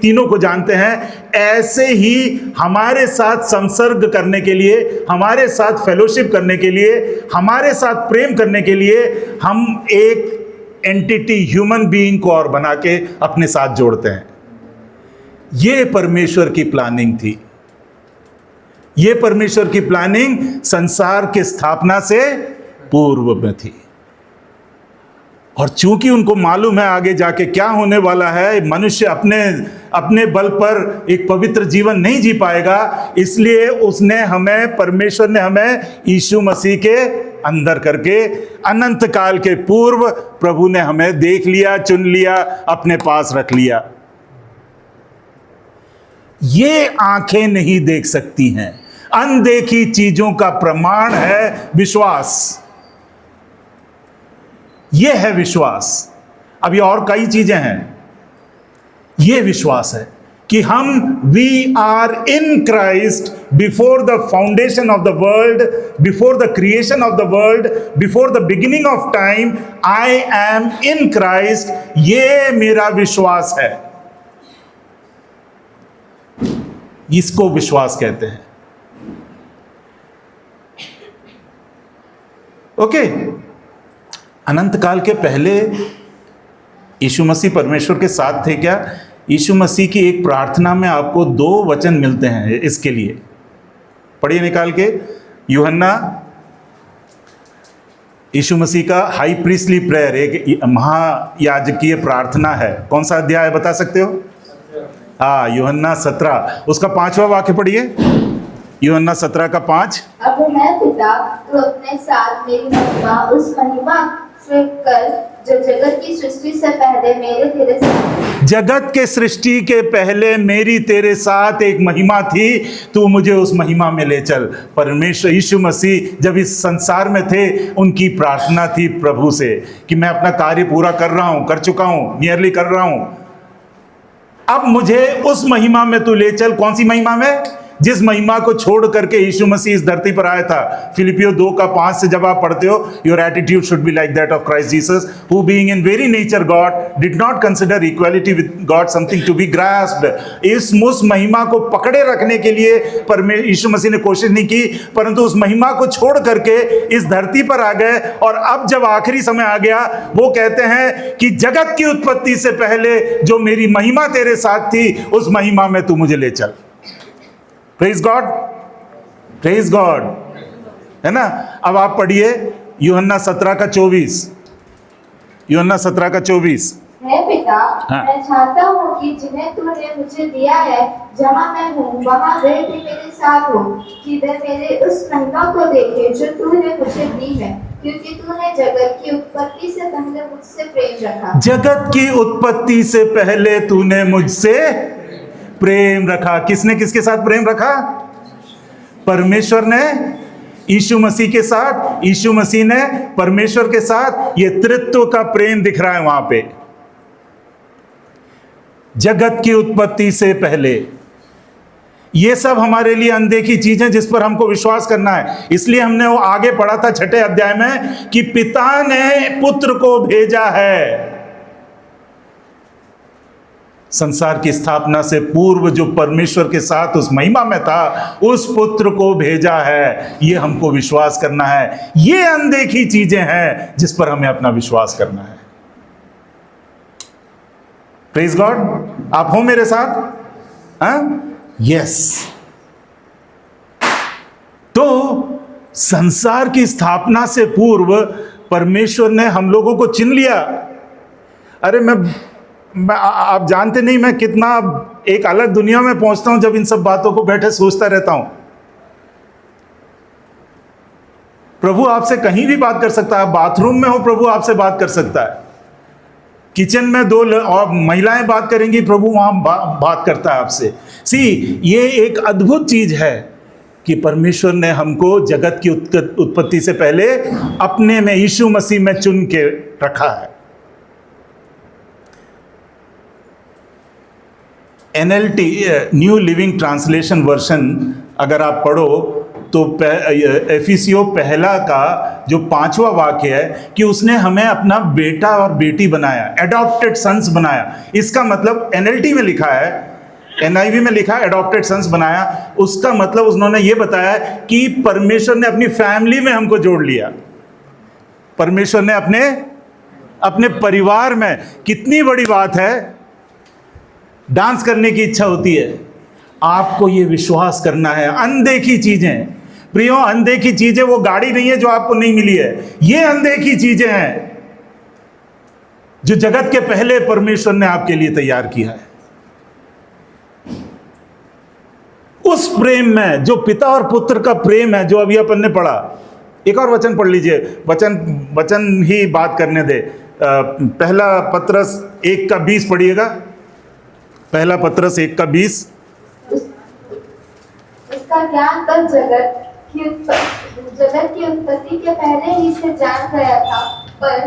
तीनों को जानते हैं, ऐसे ही हमारे साथ संसर्ग करने के लिए, हमारे साथ फेलोशिप करने के लिए, हमारे साथ प्रेम करने के लिए हम एक एंटिटी, ह्यूमन बीइंग को और बना के अपने साथ जोड़ते हैं। ये परमेश्वर की प्लानिंग थी। ये परमेश्वर की प्लानिंग संसार के स्थापना से पूर्व में थी। और चूंकि उनको मालूम है आगे जाके क्या होने वाला है, मनुष्य अपने बल पर एक पवित्र जीवन नहीं जी पाएगा, इसलिए परमेश्वर ने हमें यीशु मसीह के अंदर करके अनंत काल के पूर्व प्रभु ने हमें देख लिया, चुन लिया, अपने पास रख लिया। ये आंखें नहीं देख सकती हैं। अनदेखी चीजों का प्रमाण है विश्वास। ये है विश्वास। अभी और कई चीजें हैं। ये विश्वास है कि we are in Christ before the foundation of the world, before the creation of the world, before the beginning of time, I am in Christ. ये मेरा विश्वास है। इसको विश्वास कहते हैं। ओके, अनंत काल के पहले यीशु मसीह परमेश्वर के साथ थे क्या? यीशु मसीह की एक प्रार्थना में आपको 2 वचन मिलते हैं इसके लिए। पढ़िए निकाल के, यूहन्ना, यीशु मसीह का हाई प्रीस्टली प्रेयर, एक महायाजकीय प्रार्थना है। कौन सा अध्याय बता सकते हो? यूहन्ना 17, उसका 5वां वाक्य पढ़िए। यूहन्ना 17 का 5। अब मैं पिता, तू अपने साथ मेरी महिमा, उस महिमा से कर जो जगत की सृष्टि से पहले मेरे तेरे साथ। जगत के सृष्टि के पहले मेरी तेरे साथ एक महिमा थी, तू मुझे उस महिमा में ले चल। परमेश्वर यीशु मसीह जब इस संसार में थे, उनकी प्रार्थना थी प्रभु से कि मैं अपना कार्य पूरा कर चुका हूं, नियरली कर रहा हूं, अब मुझे उस महिमा में तू ले चल। कौन सी महिमा में? जिस महिमा को छोड़ करके यीशु मसीह इस धरती पर आया था। फिलिपियो 2 का 5 से जब आप पढ़ते हो, your attitude should be like that of Christ Jesus, who being in very nature God did not consider equality with God something to be grasped. उस महिमा को पकड़े रखने के लिए यीशु मसीह ने कोशिश नहीं की, परंतु उस महिमा को छोड़ करके इस धरती पर आ गए। और अब जब आखिरी समय आ गया, वो कहते हैं कि जगत की उत्पत्ति से पहले जो मेरी महिमा तेरे साथ थी, उस महिमा में तू मुझे ले चल। प्रेज गॉड, प्रेज गॉड, है ना। अब आप पढ़िए यूहन्ना 17 का 24। यूहन्ना 17 का 24। है पिता, मैं चाहता हूँ कि जिन्हें तूने मुझे दिया है, जहाँ मैं हूँ वहाँ वे भी मेरे साथ हो, कि वे मेरे उस महिमा को देखे जो तूने मुझे दी है, क्योंकि तूने जगत की उत्पत्ति से पहले मुझसे प्रेम रखा। जगत की उत्पत्ति से पहले तूने मुझसे प्रेम रखा। किसने किसके साथ प्रेम रखा? परमेश्वर ने यीशु मसीह के साथ, यीशु मसीह ने परमेश्वर के साथ। ये त्रित्व का प्रेम दिख रहा है वहां पे। जगत की उत्पत्ति से पहले ये सब हमारे लिए अनदेखी चीजें जिस पर हमको विश्वास करना है। इसलिए हमने वो आगे पढ़ा था 6 अध्याय में कि पिता ने पुत्र को भेजा है। संसार की स्थापना से पूर्व जो परमेश्वर के साथ उस महिमा में था, उस पुत्र को भेजा है। ये हमको विश्वास करना है। ये अनदेखी चीजें हैं जिस पर हमें अपना विश्वास करना है। Praise God. आप हो मेरे साथ? हाँ, यस। तो संसार की स्थापना से पूर्व परमेश्वर ने हम लोगों को चुन लिया। अरे मैं आप जानते नहीं मैं कितना एक अलग दुनिया में पहुंचता हूं जब इन सब बातों को बैठे सोचता रहता हूं। प्रभु आपसे कहीं भी बात कर सकता है। बाथरूम में हो, प्रभु आपसे बात कर सकता है। किचन में 2 और महिलाएं बात करेंगी, प्रभु वहां बात करता है आपसे। ये एक अद्भुत चीज है कि परमेश्वर ने हमको जगत की उत्पत्ति से पहले अपने में यीशु मसीह में चुन के रखा है। NLT new living translation version अगर आप पढ़ो तो एफिसियो पहला का जो 5वां वाक्य है कि उसने हमें अपना बेटा और बेटी बनाया, एडॉप्टेड सन्स बनाया। इसका मतलब NLT में लिखा है, NIV में लिखा है एडॉप्टेड सन्स बनाया। उसका मतलब उन्होंने ये बताया कि परमेश्वर ने अपनी फैमिली में हमको जोड़ लिया। परमेश्वर ने अपने परिवार में, कितनी बड़ी बात है। डांस करने की इच्छा होती है, आपको ये विश्वास करना है। अनदेखी चीजें प्रियो, अनदेखी चीजें वो गाड़ी नहीं है जो आपको नहीं मिली है। ये अनदेखी चीजें हैं जो जगत के पहले परमेश्वर ने आपके लिए तैयार किया है। उस प्रेम में जो पिता और पुत्र का प्रेम है, जो अभी अपन ने पढ़ा। एक और वचन पढ़ लीजिए, वचन ही बात करने दे। पहला पत्रस 1:20 पढ़िएगा। पहला पत्रस 1:20। इसका ज्ञान तब जगत की उत्पत्ति के पहले ही से जान गया था, पर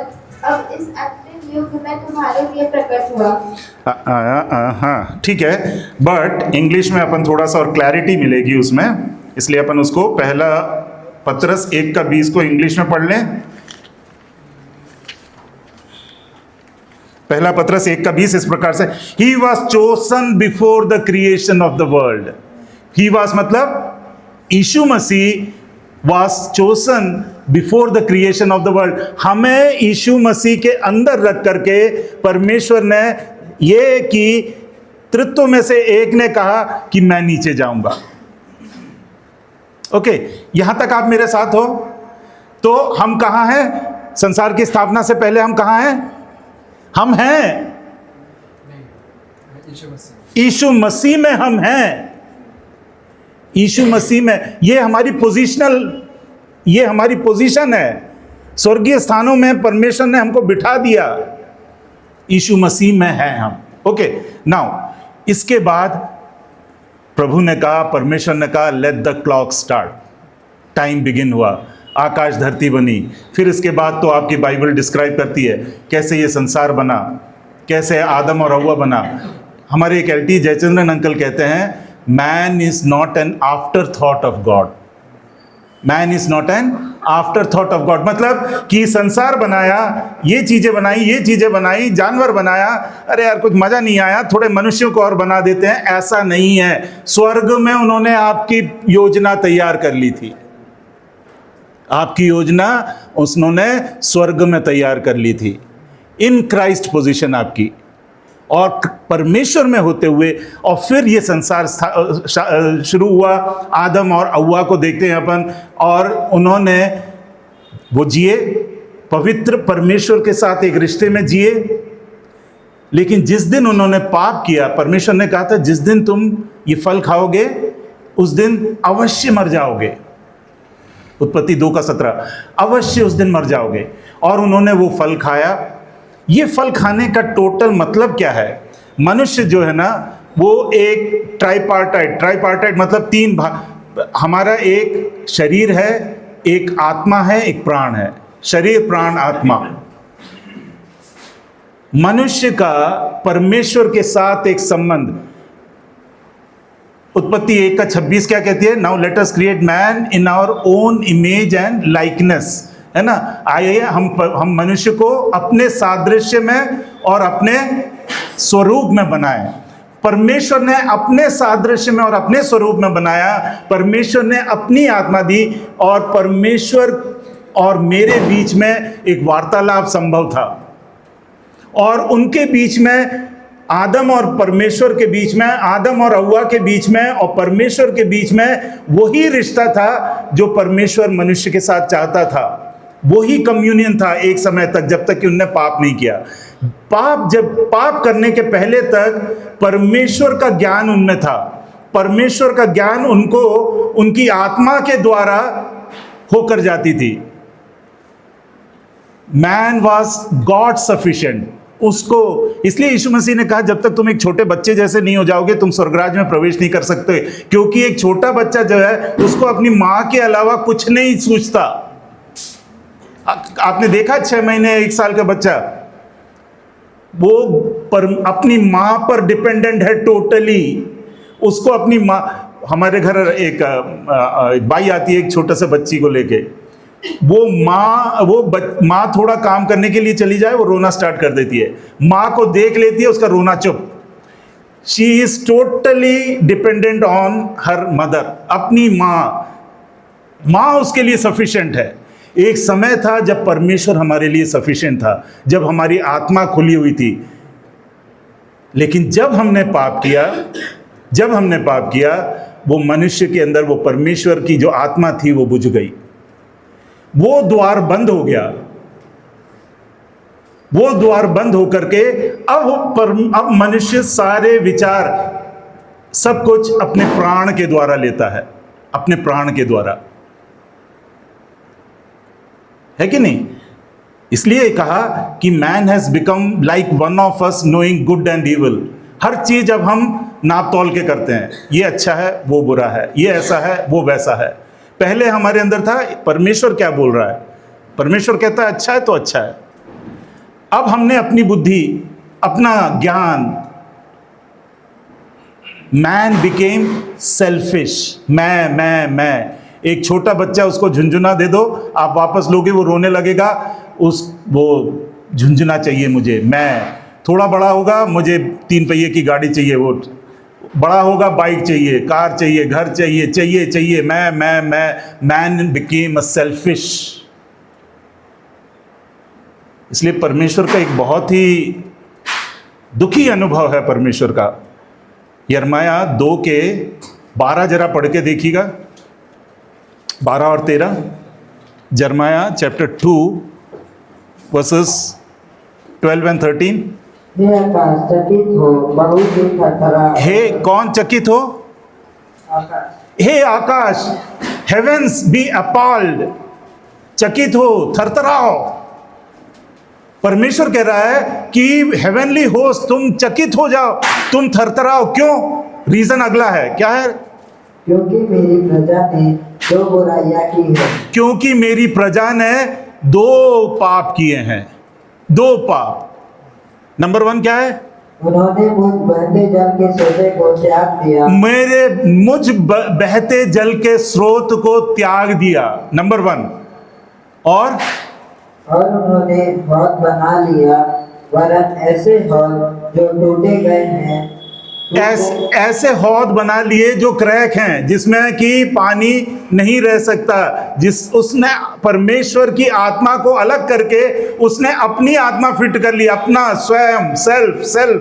अब इस अंतिम युग में तुम्हारे लिए प्रकट हुआ। हाँ, ठीक है। बट इंग्लिश में अपन थोड़ा सा और क्लैरिटी मिलेगी उसमें, इसलिए अपन उसको पहला पत्रस 1:20 को इंग्लिश में पढ़ लें। पहला पत्रस 1:20 इस प्रकार से, he was chosen before the creation of the world. He was मतलब Yeshu Masih was chosen before the creation of the world. हमें यीशु मसीह के अंदर रख करके परमेश्वर ने ये कि तृत्व में से एक ने कहा कि मैं नीचे जाऊंगा। ओके, यहां तक आप मेरे साथ हो? तो हम कहां हैं? संसार की स्थापना से पहले हम कहां हैं? हम हैं यीशु मसीह में। हम हैं यीशु मसीह में। ये हमारी पोजीशन है। स्वर्गीय स्थानों में परमेश्वर ने हमको बिठा दिया। यीशु मसीह में हैं हम। ओके, नाउ इसके बाद प्रभु ने कहा, परमेश्वर ने कहा, let the clock start. Time begin हुआ, आकाश धरती बनी। फिर इसके बाद तो आपकी बाइबल डिस्क्राइब करती है कैसे ये संसार बना, कैसे आदम और हव्वा बना। हमारे एक LT जयचंद्रन अंकल कहते हैं, man is not an after thought of God. Man is not an after thought of God मतलब कि संसार बनाया, ये चीजें बनाई, जानवर बनाया, अरे यार कुछ मजा नहीं आया, थोड़े मनुष्यों को और बना देते हैं। ऐसा नहीं है। स्वर्ग में उन्होंने आपकी योजना तैयार कर ली थी। आपकी योजना उन्होंने स्वर्ग में तैयार कर ली थी। इन क्राइस्ट पोजीशन आपकी, और परमेश्वर में होते हुए। और फिर ये संसार शुरू हुआ। आदम और हव्वा को देखते हैं अपन, और उन्होंने वो जिए, पवित्र परमेश्वर के साथ एक रिश्ते में जिए। लेकिन जिस दिन उन्होंने पाप किया, परमेश्वर ने कहा था जिस दिन तुम ये फल खाओगे उस दिन अवश्य मर जाओगे। उत्पत्ति 2:17, अवश्य उस दिन मर जाओगे। और उन्होंने वो फल खाया। ये फल खाने का टोटल मतलब क्या है? मनुष्य जो है ना, वो एक ट्राइपार्टाइट मतलब 3 भाग। हमारा एक शरीर है, एक आत्मा है, एक प्राण है। शरीर, प्राण, आत्मा। मनुष्य का परमेश्वर के साथ एक संबंध, उत्पत्ति 1:26 क्या कहती है? Now let us create man in our own image and likeness, है ना। आइए हम मनुष्य को अपने सादृश्य में और अपने स्वरूप में बनाएं। परमेश्वर ने अपने सादृश्य में और अपने स्वरूप में बनाया। परमेश्वर ने अपनी आत्मा दी और परमेश्वर और मेरे बीच में एक वार्तालाप संभव था, और उनके बीच में आदम और परमेश्वर के बीच में, आदम और हव्वा के बीच में और परमेश्वर के बीच में वही रिश्ता था जो परमेश्वर मनुष्य के साथ चाहता था। वही कम्युनियन था एक समय तक, जब तक कि उनने पाप नहीं किया। पाप करने के पहले तक परमेश्वर का ज्ञान उनमें था। परमेश्वर का ज्ञान उनको उनकी आत्मा के द्वारा होकर जाती थी। Man was God sufficient. उसको इसलिए यीशु मसीह ने कहा, जब तक तुम एक छोटे बच्चे जैसे नहीं हो जाओगे तुम स्वर्गराज में प्रवेश नहीं कर सकते। क्योंकि एक छोटा बच्चा जो है उसको अपनी माँ के अलावा कुछ नहीं सूझता। आपने देखा 6 महीने 1 साल का बच्चा, वो अपनी माँ पर डिपेंडेंट है टोटली। उसको अपनी माँ, हमारे घर एक बाई आती है एक छोटे से बच्ची को लेके, वो माँ थोड़ा काम करने के लिए चली जाए वो रोना स्टार्ट कर देती है। माँ को देख लेती है, उसका रोना चुप। She is totally dependent on her mother. अपनी माँ उसके लिए सफिशिएंट है। एक समय था जब परमेश्वर हमारे लिए सफिशिएंट था, जब हमारी आत्मा खुली हुई थी। लेकिन जब हमने पाप किया, वो मनुष्य के अंदर वो परमेश्वर की जो आत्मा थी वो बुझ गई। वो द्वार बंद हो गया। वो द्वार बंद होकर के अब मनुष्य सारे विचार सब कुछ अपने प्राण के द्वारा लेता है, अपने प्राण के द्वारा, है कि नहीं। इसलिए कहा कि man has become like one of us knowing good and evil. हर चीज अब हम नाप तोल के करते हैं, ये अच्छा है वो बुरा है, ये ऐसा है वो वैसा है। पहले हमारे अंदर था परमेश्वर क्या बोल रहा है, परमेश्वर कहता है अच्छा है तो अच्छा है। अब हमने अपनी बुद्धि, अपना ज्ञान, मैन बिकेम सेल्फिश। मैं एक छोटा बच्चा, उसको झुंझुना दे दो, आप वापस लोगे वो रोने लगेगा। वो झुंझुना चाहिए मुझे। मैं थोड़ा बड़ा होगा, मुझे 3 पहिए की गाड़ी चाहिए, वो बड़ा होगा बाइक चाहिए, कार चाहिए, घर चाहिए। Man became a selfish. इसलिए परमेश्वर का एक बहुत ही दुखी अनुभव है परमेश्वर का। यिर्मयाह 2:12 जरा पढ़ के देखिएगा, 12 और 13। यिर्मयाह चैप्टर 2 वर्सेस 12 and 13। हे आकाश चकित हो, बहुत ही थरथरा। हे कौन चकित हो? आकाश। हे आकाश, हेवेंस बी अपॉल्ड। चकित हो, थरथराओ। परमेश्वर कह रहा है कि हेवनली होस्ट तुम चकित हो जाओ, तुम थरथराओ। क्यों? रीजन अगला है, क्या है? क्योंकि मेरी प्रजा ने 2 बुराइयां की है। क्योंकि मेरी प्रजा ने 2 पाप किए हैं। 2 पाप। नंबर 1 क्या है? उन्होंने मुझ बहते जल के सोते को त्याग दिया। मुझ बहते जल के स्रोत को त्याग दिया, नंबर 1। और उन्होंने हौद बना लिया, वरन ऐसे हौद जो टूटे गए हैं। ऐसे हौद बना लिए जो क्रैक हैं, जिसमें कि पानी नहीं रह सकता। उसने परमेश्वर की आत्मा को अलग करके उसने अपनी आत्मा फिट कर ली, अपना स्वयं, सेल्फ।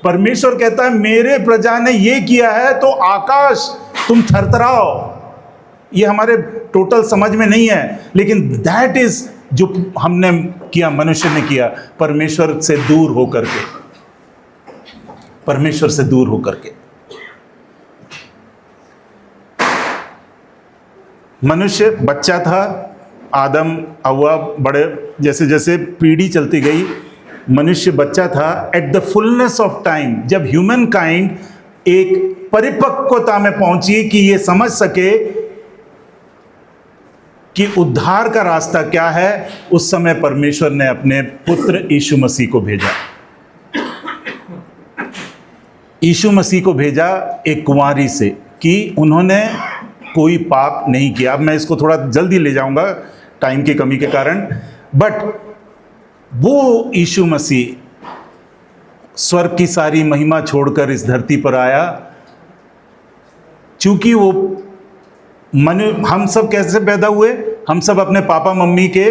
परमेश्वर कहता है मेरे प्रजा ने ये किया है तो आकाश तुम थरथराओ। ये हमारे टोटल समझ में नहीं है, लेकिन दैट इज जो हमने किया, मनुष्य ने किया, परमेश्वर से दूर होकर के, परमेश्वर से दूर होकर के। मनुष्य बच्चा था, आदम हव्वा बड़े, जैसे जैसे पीढ़ी चलती गई मनुष्य बच्चा था। At the fullness of time, जब ह्यूमन काइंड एक परिपक्वता में पहुंची कि ये समझ सके कि उद्धार का रास्ता क्या है, उस समय परमेश्वर ने अपने पुत्र यीशु मसीह को भेजा। यीशु मसीह को भेजा एक कुंवारी से कि उन्होंने कोई पाप नहीं किया। अब मैं इसको थोड़ा जल्दी ले जाऊंगा टाइम की कमी के कारण, बट वो यीशु मसीह स्वर्ग की सारी महिमा छोड़कर इस धरती पर आया, चूंकि वो हम सब कैसे पैदा हुए? हम सब अपने पापा मम्मी के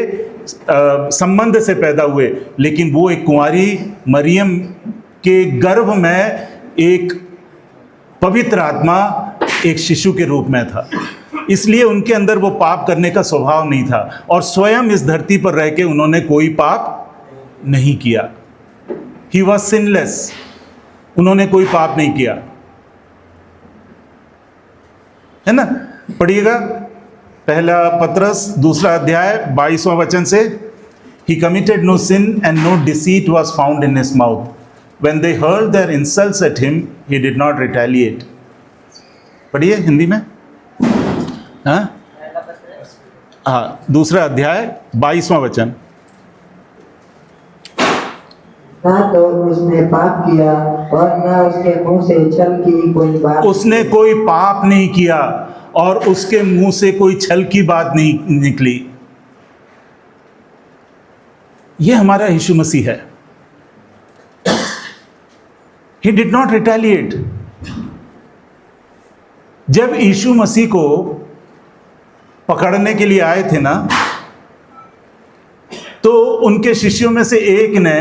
संबंध से पैदा हुए, लेकिन वो एक कुंवारी मरियम के गर्भ में एक पवित्र आत्मा एक शिशु के रूप में था, इसलिए उनके अंदर वो पाप करने का स्वभाव नहीं था, और स्वयं इस धरती पर रह के उन्होंने कोई पाप नहीं किया। ही वॉज सिनलेस, उन्होंने कोई पाप नहीं किया, है ना? पढ़िएगा पहला पत्रस 2 अध्याय 22वां वचन से। He committed no sin and no deceit was found in his mouth. When they hurled their insults at him, he did not retaliate. पढ़िए हिंदी में। हाँ, 2 अध्याय 22वां वचन। ना तो उसने पाप किया और ना उसके मुंह से छल की कोई बात। उसने कोई पाप नहीं किया और उसके मुंह से कोई छल की बात नहीं निकली। यह हमारा यीशु मसीह है। He did not retaliate. जब यीशु मसीह को पकड़ने के लिए आए थे ना, तो उनके शिष्यों में से एक ने,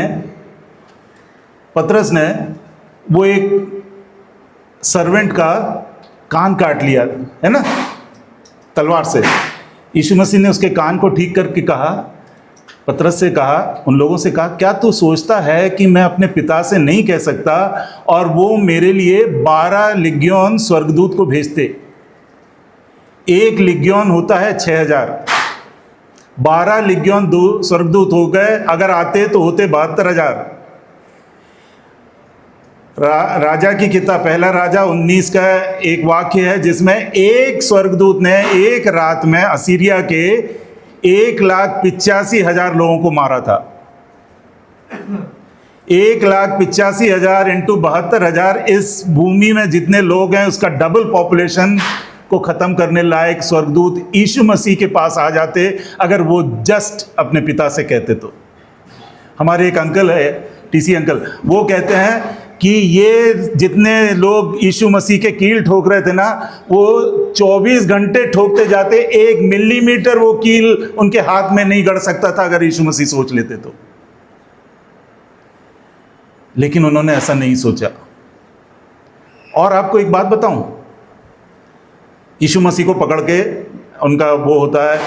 पतरस ने, वो एक सर्वेंट का कान काट लिया, है ना, तलवार से। यीशु मसीह ने उसके कान को ठीक करके कहा, पतरस से कहा, उन लोगों से कहा, क्या तू सोचता है कि मैं अपने पिता से नहीं कह सकता और वो मेरे लिए 12 लिग्योन स्वर्गदूत को भेजते? एक लिग्योन होता है 6000, 12 लिग्योन स्वर्गदूत हो गए, अगर आते तो होते 72,000। राजा की किताब पहला राजा 19 का एक वाक्य है जिसमें एक स्वर्गदूत ने एक रात में असीरिया के 1,85,000 लोगों को मारा था। 1,85,000 इंटू 72,000, इस भूमि में जितने लोग हैं उसका डबल पॉपुलेशन को ख़त्म करने लायक स्वर्गदूत यीशु मसीह के पास आ जाते अगर वो जस्ट अपने पिता से कहते तो। हमारे एक अंकल है, टीसी अंकल, वो कहते हैं कि ये जितने लोग यीशु मसीह के कील ठोक रहे थे ना, वो 24 घंटे ठोकते जाते, 1 मिलीमीटर वो कील उनके हाथ में नहीं गड़ सकता था अगर यीशु मसीह सोच लेते तो। लेकिन उन्होंने ऐसा नहीं सोचा। और आपको एक बात बताऊं, यीशु मसीह को पकड़ के उनका वो होता है,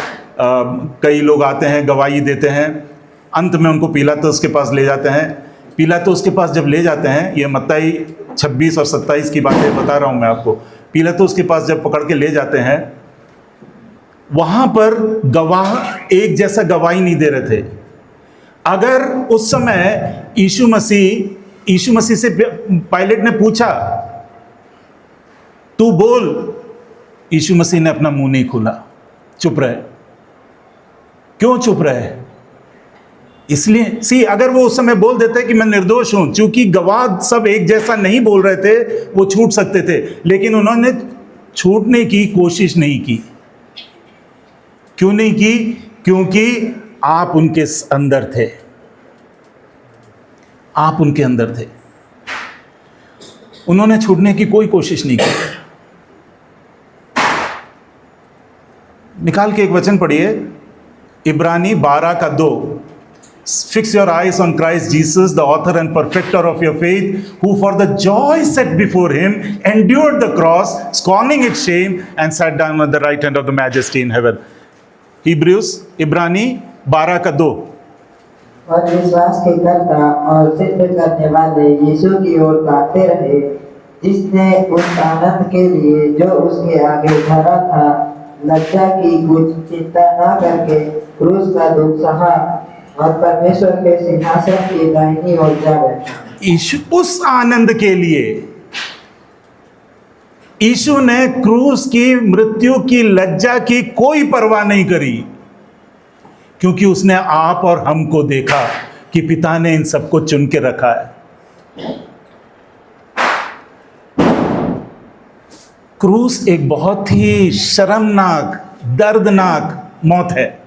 कई लोग आते हैं, गवाही देते हैं, अंत में उनको पिलातुस के पास ले जाते हैं। पिलातुस के पास जब ले जाते हैं, ये मत्ती 26 और 27 की बातें बता रहा हूं मैं आपको। पिलातुस के पास जब पकड़ के ले जाते हैं, वहां पर गवाह एक जैसा गवाही नहीं दे रहे थे। अगर उस समय यीशु मसीह से पायलट ने पूछा, तू बोल, यीशु मसीह ने अपना मुंह नहीं खोला, चुप रहे। क्यों चुप रहे? इसलिए अगर वो उस समय बोल देते कि मैं निर्दोष हूं, चूंकि गवाह सब एक जैसा नहीं बोल रहे थे, वो छूट सकते थे, लेकिन उन्होंने छूटने की कोशिश नहीं की। क्यों नहीं की? क्योंकि आप उनके अंदर थे, आप उनके अंदर थे। उन्होंने छूटने की कोई कोशिश नहीं की। निकाल के एक वचन पढ़िए, इब्रानी 12:2। Fix your eyes on Christ Jesus, the author and perfecter of your faith, who for the joy set before him endured the cross, scorning its shame, and sat down at the right hand of the majesty in heaven. Hebrews, इब्रानी 12:2। और विश्वास के कर्ता और सिद्ध करने वाले यीशु की ओर ताकते रहे, जिसने उस आनंद के लिए जो उसके आगे धरा था, लज्जा की कुछ चिंता न करके क्रूस का दुख सहा और परमेश्वर के सिंहासन की दाहिनी ओर जा बैठा। यीशु उस आनंद के लिए, यीशु ने क्रूस की मृत्यु की लज्जा की कोई परवाह नहीं करी, क्योंकि उसने आप और हमको देखा कि पिता ने इन सबको चुन के रखा है। क्रूस एक बहुत ही शर्मनाक, दर्दनाक मौत है।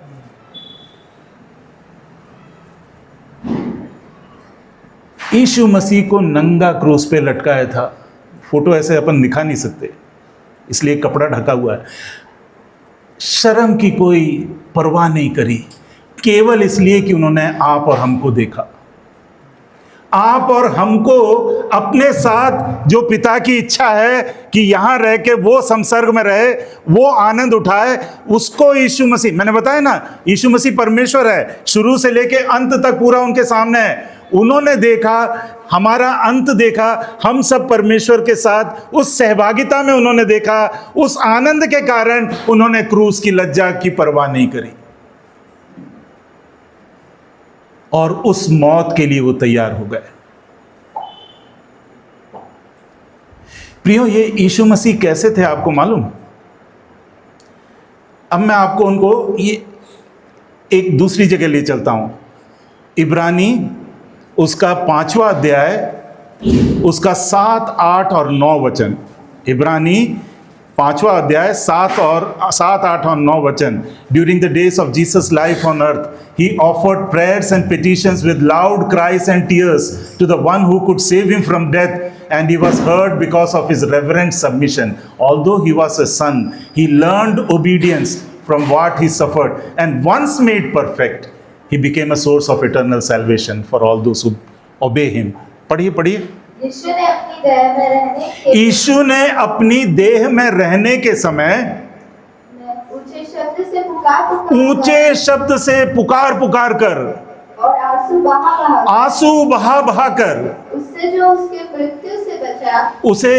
यीशु मसीह को नंगा क्रूस पे लटकाया था। फोटो ऐसे अपन दिखा नहीं सकते, इसलिए कपड़ा ढका हुआ है। शर्म की कोई परवाह नहीं करी, केवल इसलिए कि उन्होंने आप और हमको देखा। आप और हमको अपने साथ जो पिता की इच्छा है कि यहाँ रह के वो संसर्ग में रहे, वो आनंद उठाए, उसको यीशु मसीह, मैंने बताया ना, यीशु मसीह परमेश्वर है, शुरू से लेके अंत तक पूरा उनके सामने है। उन्होंने देखा, हमारा अंत देखा, हम सब परमेश्वर के साथ उस सहभागिता में उन्होंने देखा। उस आनंद के कारण उन्होंने क्रूस की लज्जा की परवाह नहीं करी और उस मौत के लिए वो तैयार हो गए। प्रियो, ये यीशु मसीह कैसे थे आपको मालूम? अब मैं आपको उनको ये एक दूसरी जगह ले चलता हूं। इब्रानी उसका 5वां अध्याय, उसका 7, 8 और 9 वचन। इब्रानी 5वां अध्याय 7, 8 और 9 वचन। During the days of Jesus life on earth he offered prayers and petitions with loud cries and tears to the one who could save him from death, and he was heard because of his reverent submission. Although he was a son, he learned obedience from what he suffered, and once made perfect, he became a source of eternal salvation for all those who obey him. पढ़िए पढ़िए। यीशु ने अपनी देह में रहने के समय ऊंचे शब्द से पुकार पुकार कर और आंसू बहा कर उसे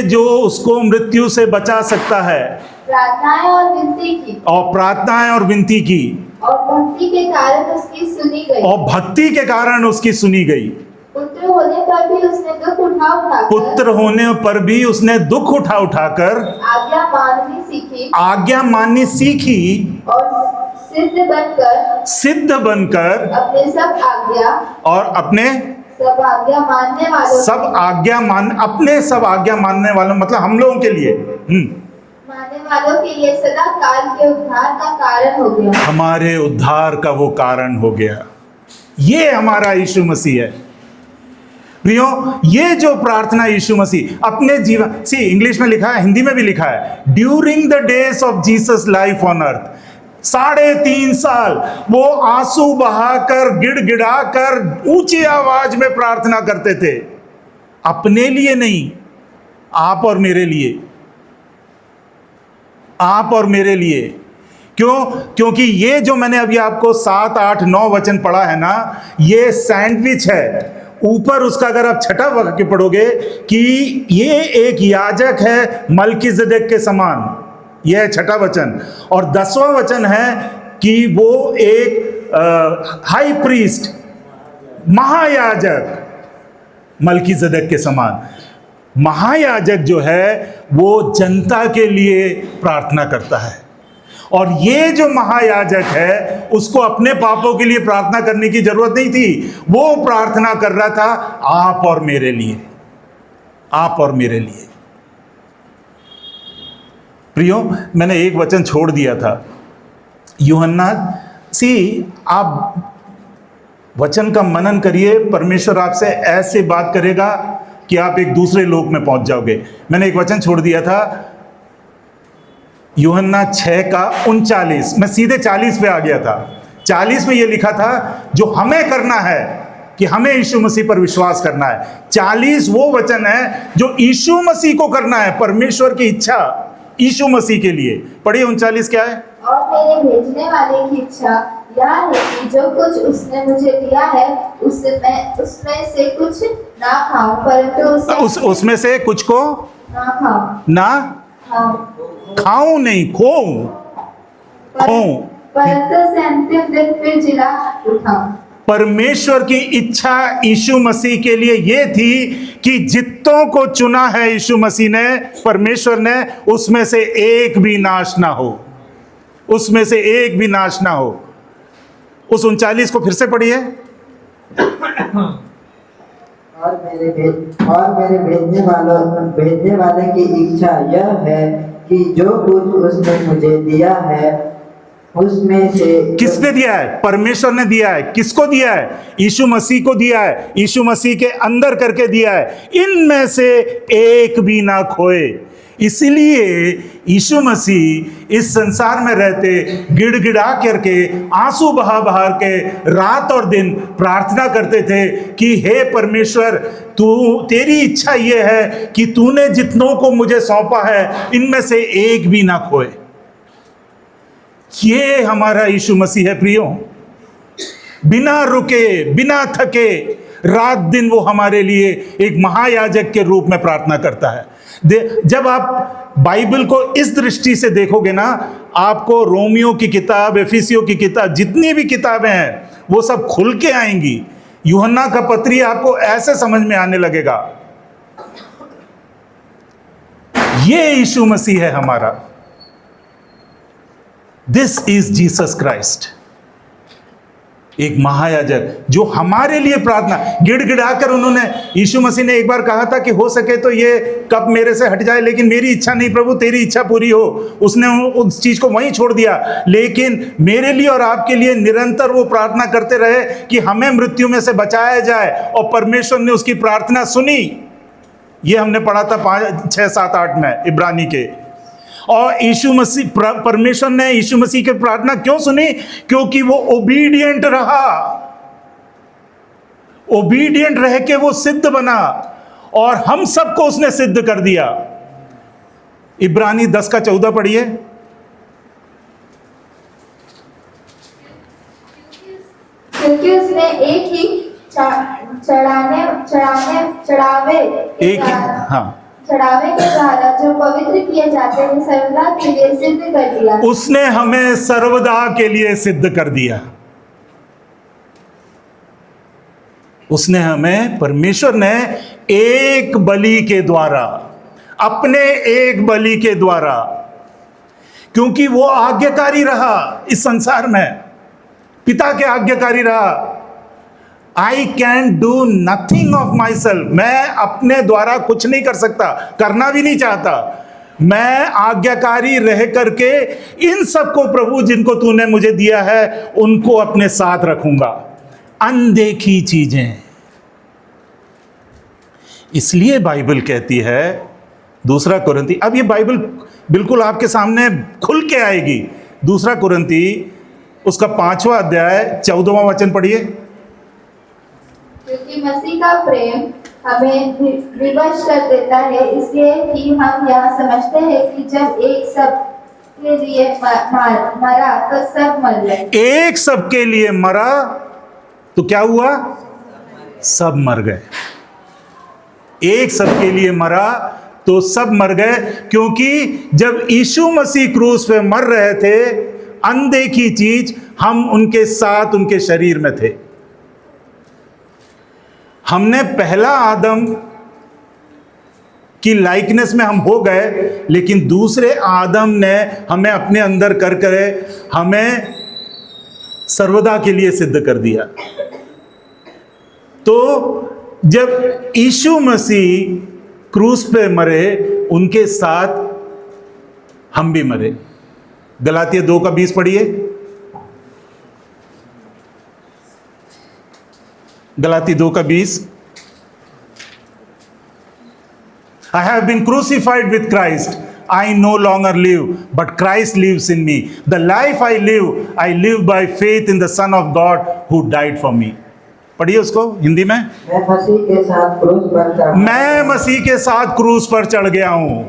जो उसको मृत्यु से बचा सकता है, प्रार्थनाएं और विनती की, और प्रार्थनाएं और विनती की, और भक्ति के कारण उसकी सुनी गई, और भक्ति के कारण उसकी सुनी गई। पुत्र होने पर भी उसने दुख उठा उठाकर आज्ञा माननी सीखी और सिद्ध बनकर अपने सब आज्ञा मानने वालों मतलब हम लोगों के लिए मानने वालों के लिए सदा काल के उद्धार का कारण हो गया। हमारे उद्धार का वो कारण हो गया। ये हमारा यीशु मसीह है। प्रियो, ये जो प्रार्थना यीशु मसीह अपने जीवन, सी इंग्लिश में लिखा है, हिंदी में भी लिखा है, during the days of Jesus life on अर्थ, 3.5 साल वो आंसू बहाकर, गिड़गिड़ाकर, ऊंची आवाज में प्रार्थना करते थे। अपने लिए नहीं, आप और मेरे लिए, आप और मेरे लिए। क्यों? क्योंकि ये जो मैंने अभी आपको 7, 8, 9 वचन पढ़ा है ना, ये सैंडविच है। ऊपर उसका अगर आप छठा वाक्य पढ़ोगे कि ये एक याजक है मलकीजेदेक के समान, यह है छठा वचन। और 10वां वचन है कि वो एक हाई प्रीस्ट, महायाजक मलकीजेदेक के समान। महायाजक जो है वो जनता के लिए प्रार्थना करता है, और ये जो महायाजक है उसको अपने पापों के लिए प्रार्थना करने की जरूरत नहीं थी। वो प्रार्थना कर रहा था आप और मेरे लिए, आप और मेरे लिए। प्रियो, मैंने एक वचन छोड़ दिया था, यूहन्ना। आप वचन का मनन करिए, परमेश्वर आपसे ऐसे बात करेगा कि आप एक दूसरे लोक में पहुंच जाओगे। मैंने एक वचन छोड़ दिया था, यूहन्ना 6:39। मैं सीधे 40 पे आ गया था। 40 में ये लिखा था जो हमें करना है कि हमें यीशु मसीह पर विश्वास करना है। 40 वो वचन है जो यीशु मसीह को करना है, परमेश्वर की इच्छा यीशु मसीह के लिए। पढ़िए 39 क्या है? और मेरे भेजने वाले की इच्छा यह है कि जो कुछ उसने मुझे दिया है उसमें से कुछ ना खाऊं, परंतु उसमें से कुछ को ना खाऊं नहीं, खोऊं, परंतु से अंतिम दिन फिर जिला उठाऊं। परमेश्वर की इच्छा यीशु मसीह के लिए ये थी कि जितों को चुना है यीशु मसीह ने, परमेश्वर ने, उसमें से एक भी नाश ना हो, उसमें से एक भी नाश ना हो। उस 39 को फिर से पढ़िए। और मेरे भेजने वाले की इच्छा यह है कि जो कुछ उसने मुझे दिया है उसमें से किसने दिया है? परमेश्वर ने दिया है। किसको दिया है? यीशु मसीह को दिया है। यीशु मसीह के अंदर करके दिया है। इनमें से एक भी ना खोए। इसीलिए यीशु मसीह इस संसार में रहते गिड़गिड़ा करके, आंसू बहा बहा के रात और दिन प्रार्थना करते थे कि हे परमेश्वर, तेरी इच्छा ये है कि तूने जितनों को मुझे सौंपा है इनमें से एक भी ना खोए। ये हमारा यीशु मसीह है प्रियो। बिना रुके, बिना थके, रात दिन वो हमारे लिए एक महायाजक के रूप में प्रार्थना करता है। जब आप बाइबल को इस दृष्टि से देखोगे ना, आपको रोमियो की किताब, एफिसियों की किताब, जितनी भी किताबें हैं वो सब खुल के आएंगी। यूहन्ना का पत्री आपको ऐसे समझ में आने लगेगा। ये यीशु मसीह है हमारा। दिस इज जीसस क्राइस्ट, एक महायाजक जो हमारे लिए प्रार्थना गिड़गिड़ाकर उन्होंने, यीशु मसीह ने एक बार कहा था कि हो सके तो ये कप मेरे से हट जाए, लेकिन मेरी इच्छा नहीं प्रभु, तेरी इच्छा पूरी हो। उसने उस चीज को वहीं छोड़ दिया, लेकिन मेरे लिए और आपके लिए निरंतर वो प्रार्थना करते रहे कि हमें मृत्यु में से बचाया जाए, और परमेश्वर ने उसकी प्रार्थना सुनी। ये हमने पढ़ा था 5, 6, 7, 8 में इब्रानी के। और यीशु मसीह, परमेश्वर ने यीशु मसीह की प्रार्थना क्यों सुनी? क्योंकि वो ओबीडिएंट रहा। ओबीडिएंट रह के वो सिद्ध बना, और हम सबको उसने सिद्ध कर दिया। इब्रानी 10:14 पढ़िए। क्योंकि उसने एक ही चढ़ावे के द्वारा जो पवित्र किए जाते हैं सर्वदा के लिए सिद्ध कर दिया। उसने हमें सर्वदा के लिए सिद्ध कर दिया। उसने हमें, परमेश्वर ने एक बलि के द्वारा, अपने एक बलि के द्वारा, क्योंकि वो आज्ञाकारी रहा इस संसार में, पिता के आज्ञाकारी रहा। I can do nothing of myself, मैं अपने द्वारा कुछ नहीं कर सकता, करना भी नहीं चाहता। मैं आज्ञाकारी रह करके इन सबको, प्रभु जिनको तूने मुझे दिया है उनको अपने साथ रखूंगा। अनदेखी चीजें। इसलिए बाइबल कहती है, 2 कुरिन्ती, अब ये बाइबल बिल्कुल आपके सामने खुल के आएगी। 2 कुरिन्ती उसका 5वां अध्याय 14वां वचन पढ़िए। क्योंकि मसीह का प्रेम हमें विवश कर देता है, इसलिए कि हम यह समझते हैं कि जब एक सब के लिए मरा तो सब मर गए। एक सबके लिए मरा तो क्या हुआ? सब मर गए। एक सबके लिए मरा तो सब मर गए, क्योंकि जब यीशु मसीह क्रूस पे मर रहे थे, अनदेखी चीज, हम उनके साथ उनके शरीर में थे। हमने पहला आदम की लाइकनेस में हम हो गए, लेकिन दूसरे आदम ने हमें अपने अंदर कर करे हमें सर्वदा के लिए सिद्ध कर दिया। तो जब यीशु मसीह क्रूस पे मरे, उनके साथ हम भी मरे। गलातिया 2:20 पढ़िए। Galati 2:20। I have been crucified with Christ. I no longer live, but Christ lives in me. The life I live by faith in the Son of God who died for me. पढ़िए उसको हिंदी में। मैं मसीह के साथ क्रूस पर चढ़ गया हूं।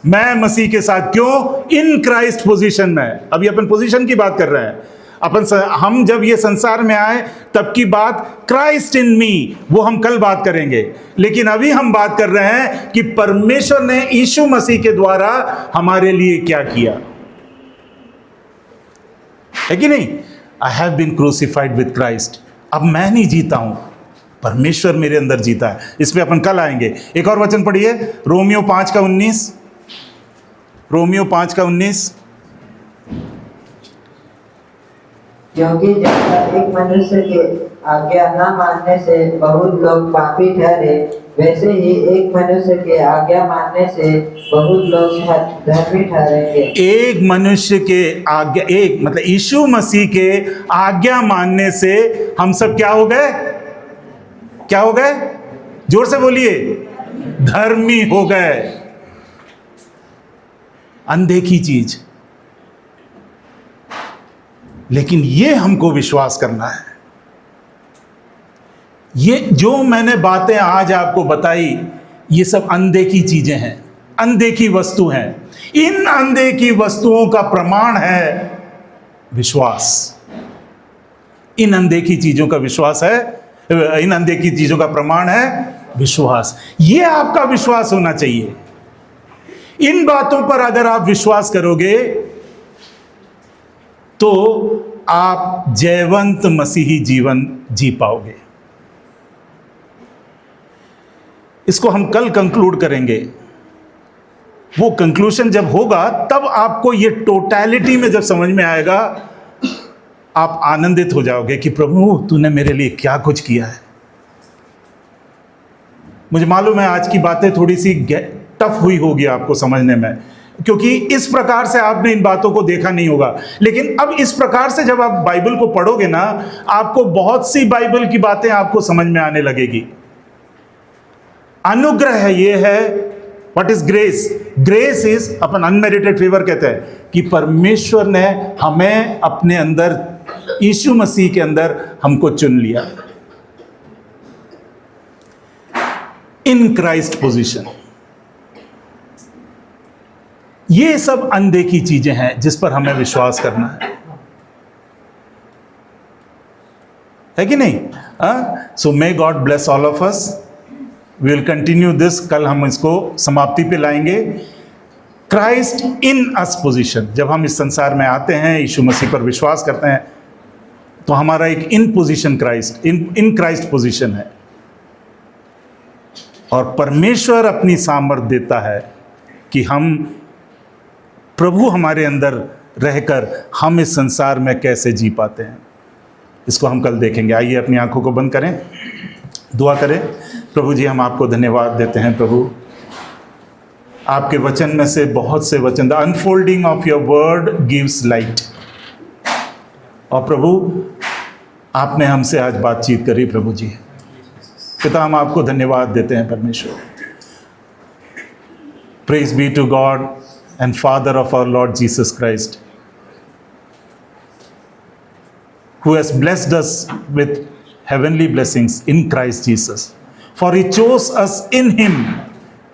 मैं मसीह के साथ, क्यों? इन क्राइस्ट पोजीशन में। अभी अपन पोजीशन की बात कर रहे हैं। हम जब ये संसार में आए तब की बात, क्राइस्ट इन मी, वो हम कल बात करेंगे। लेकिन अभी हम बात कर रहे हैं कि परमेश्वर ने यीशु मसीह के द्वारा हमारे लिए क्या किया, है कि नहीं? I have been crucified with Christ. अब मैं नहीं जीता हूं, परमेश्वर मेरे अंदर जीता है। इस पे अपन कल आएंगे। एक और वचन पढ़िए, रोमियो 5:19। रोमियो 5:19। क्योंकि जब एक मनुष्य के आज्ञा न मानने से बहुत लोग पापी ठहरे, वैसे ही एक मनुष्य के आज्ञा मानने से बहुत लोग धर्मी ठहरेंगे। एक मनुष्य के आज्ञा, एक मतलब यीशु मसीह के आज्ञा मानने से हम सब क्या हो गए? क्या हो गए? जोर से बोलिए, धर्मी हो गए। अनदेखी चीज, लेकिन ये हमको विश्वास करना है। ये जो मैंने बातें आज आपको बताई, ये सब अनदेखी चीजें हैं, अनदेखी वस्तु हैं। इन अनदेखी वस्तुओं का प्रमाण है विश्वास। इन अनदेखी चीजों का विश्वास है, इन अनदेखी चीजों का प्रमाण है विश्वास। ये आपका विश्वास होना चाहिए। इन बातों पर अगर आप विश्वास करोगे तो आप जयवंत मसीही जीवन जी पाओगे। इसको हम कल कंक्लूड करेंगे। वो कंक्लूजन जब होगा तब आपको ये टोटलिटी में जब समझ में आएगा, आप आनंदित हो जाओगे कि प्रभु तूने मेरे लिए क्या कुछ किया है। मुझे मालूम है आज की बातें थोड़ी सी टफ हुई होगी आपको समझने में, क्योंकि इस प्रकार से आपने इन बातों को देखा नहीं होगा। लेकिन अब इस प्रकार से जब आप बाइबल को पढ़ोगे ना, आपको बहुत सी बाइबल की बातें आपको समझ में आने लगेगी। अनुग्रह ये है, what is grace? Grace is upon unmerited favour कहते हैं कि परमेश्वर ने हमें अपने अंदर, यीशु मसीह के अंदर हमको चुन लिया। In Christ position. ये सब अनदेखी चीजें हैं जिस पर हमें विश्वास करना है कि नहीं? So may God bless all of us. We will continue this. कल हम इसको समाप्ति पे लाएंगे। Christ in us position. जब हम इस संसार में आते हैं, यीशु मसीह पर विश्वास करते हैं, तो हमारा एक इन position Christ, in Christ position है। और परमेश्वर अपनी सामर्थ्य देता है कि हम, प्रभु हमारे अंदर रहकर हम इस संसार में कैसे जी पाते हैं। इसको हम कल देखेंगे। आइए अपनी आंखों को बंद करें, दुआ करें। प्रभु जी, हम आपको धन्यवाद देते हैं। प्रभु, आपके वचन में से बहुत से वचन, the unfolding of your word gives light. और प्रभु, आपने हमसे आज बातचीत करी। प्रभु जी, पिता, हम आपको धन्यवाद देते हैं परमेश्वर। Praise be to God and Father of our Lord Jesus Christ, who has blessed us with heavenly blessings in Christ Jesus. For he chose us in him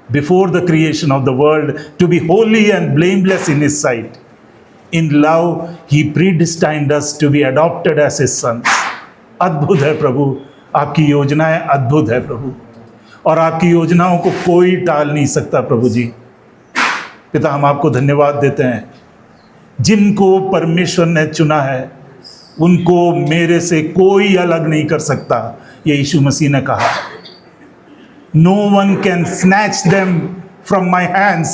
before the creation of the world to be holy and blameless in his sight. In love he predestined us to be adopted as his sons. अद्भुत है प्रभु, आपकी योजनाएं अद्भुत है प्रभु, और आपकी योजनाओं को कोई टाल नहीं सकता। प्रभु जी, पिता, हम आपको धन्यवाद देते हैं। जिनको परमेश्वर ने चुना है उनको मेरे से कोई अलग नहीं कर सकता, ये यीशु मसीह ने कहा। No one can snatch them from my hands.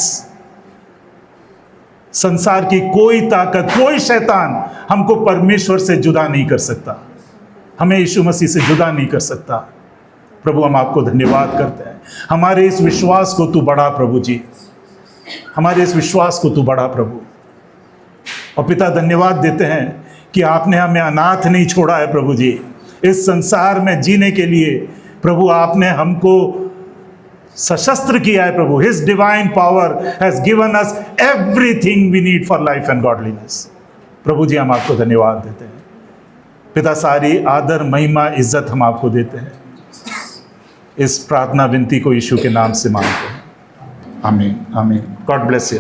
संसार की कोई ताकत, कोई शैतान हमको परमेश्वर से जुदा नहीं कर सकता, हमें यीशु मसीह से जुदा नहीं कर सकता। प्रभु, हम आपको धन्यवाद करते हैं। हमारे इस विश्वास को तू बढ़ा प्रभु जी, हमारे इस विश्वास को तू बढ़ा प्रभु। और पिता, धन्यवाद देते हैं कि आपने हमें अनाथ नहीं छोड़ा है प्रभु जी। इस संसार में जीने के लिए प्रभु आपने हमको सशस्त्र किया है प्रभु। His divine power has given us everything we need for life and godliness. प्रभु जी, हम आपको धन्यवाद देते हैं। पिता, सारी आदर, महिमा, इज्जत हम आपको देते हैं। इस प्रार्थना विनती को यीशु के नाम से मांगते हैं। आमीन, आमीन। God bless you.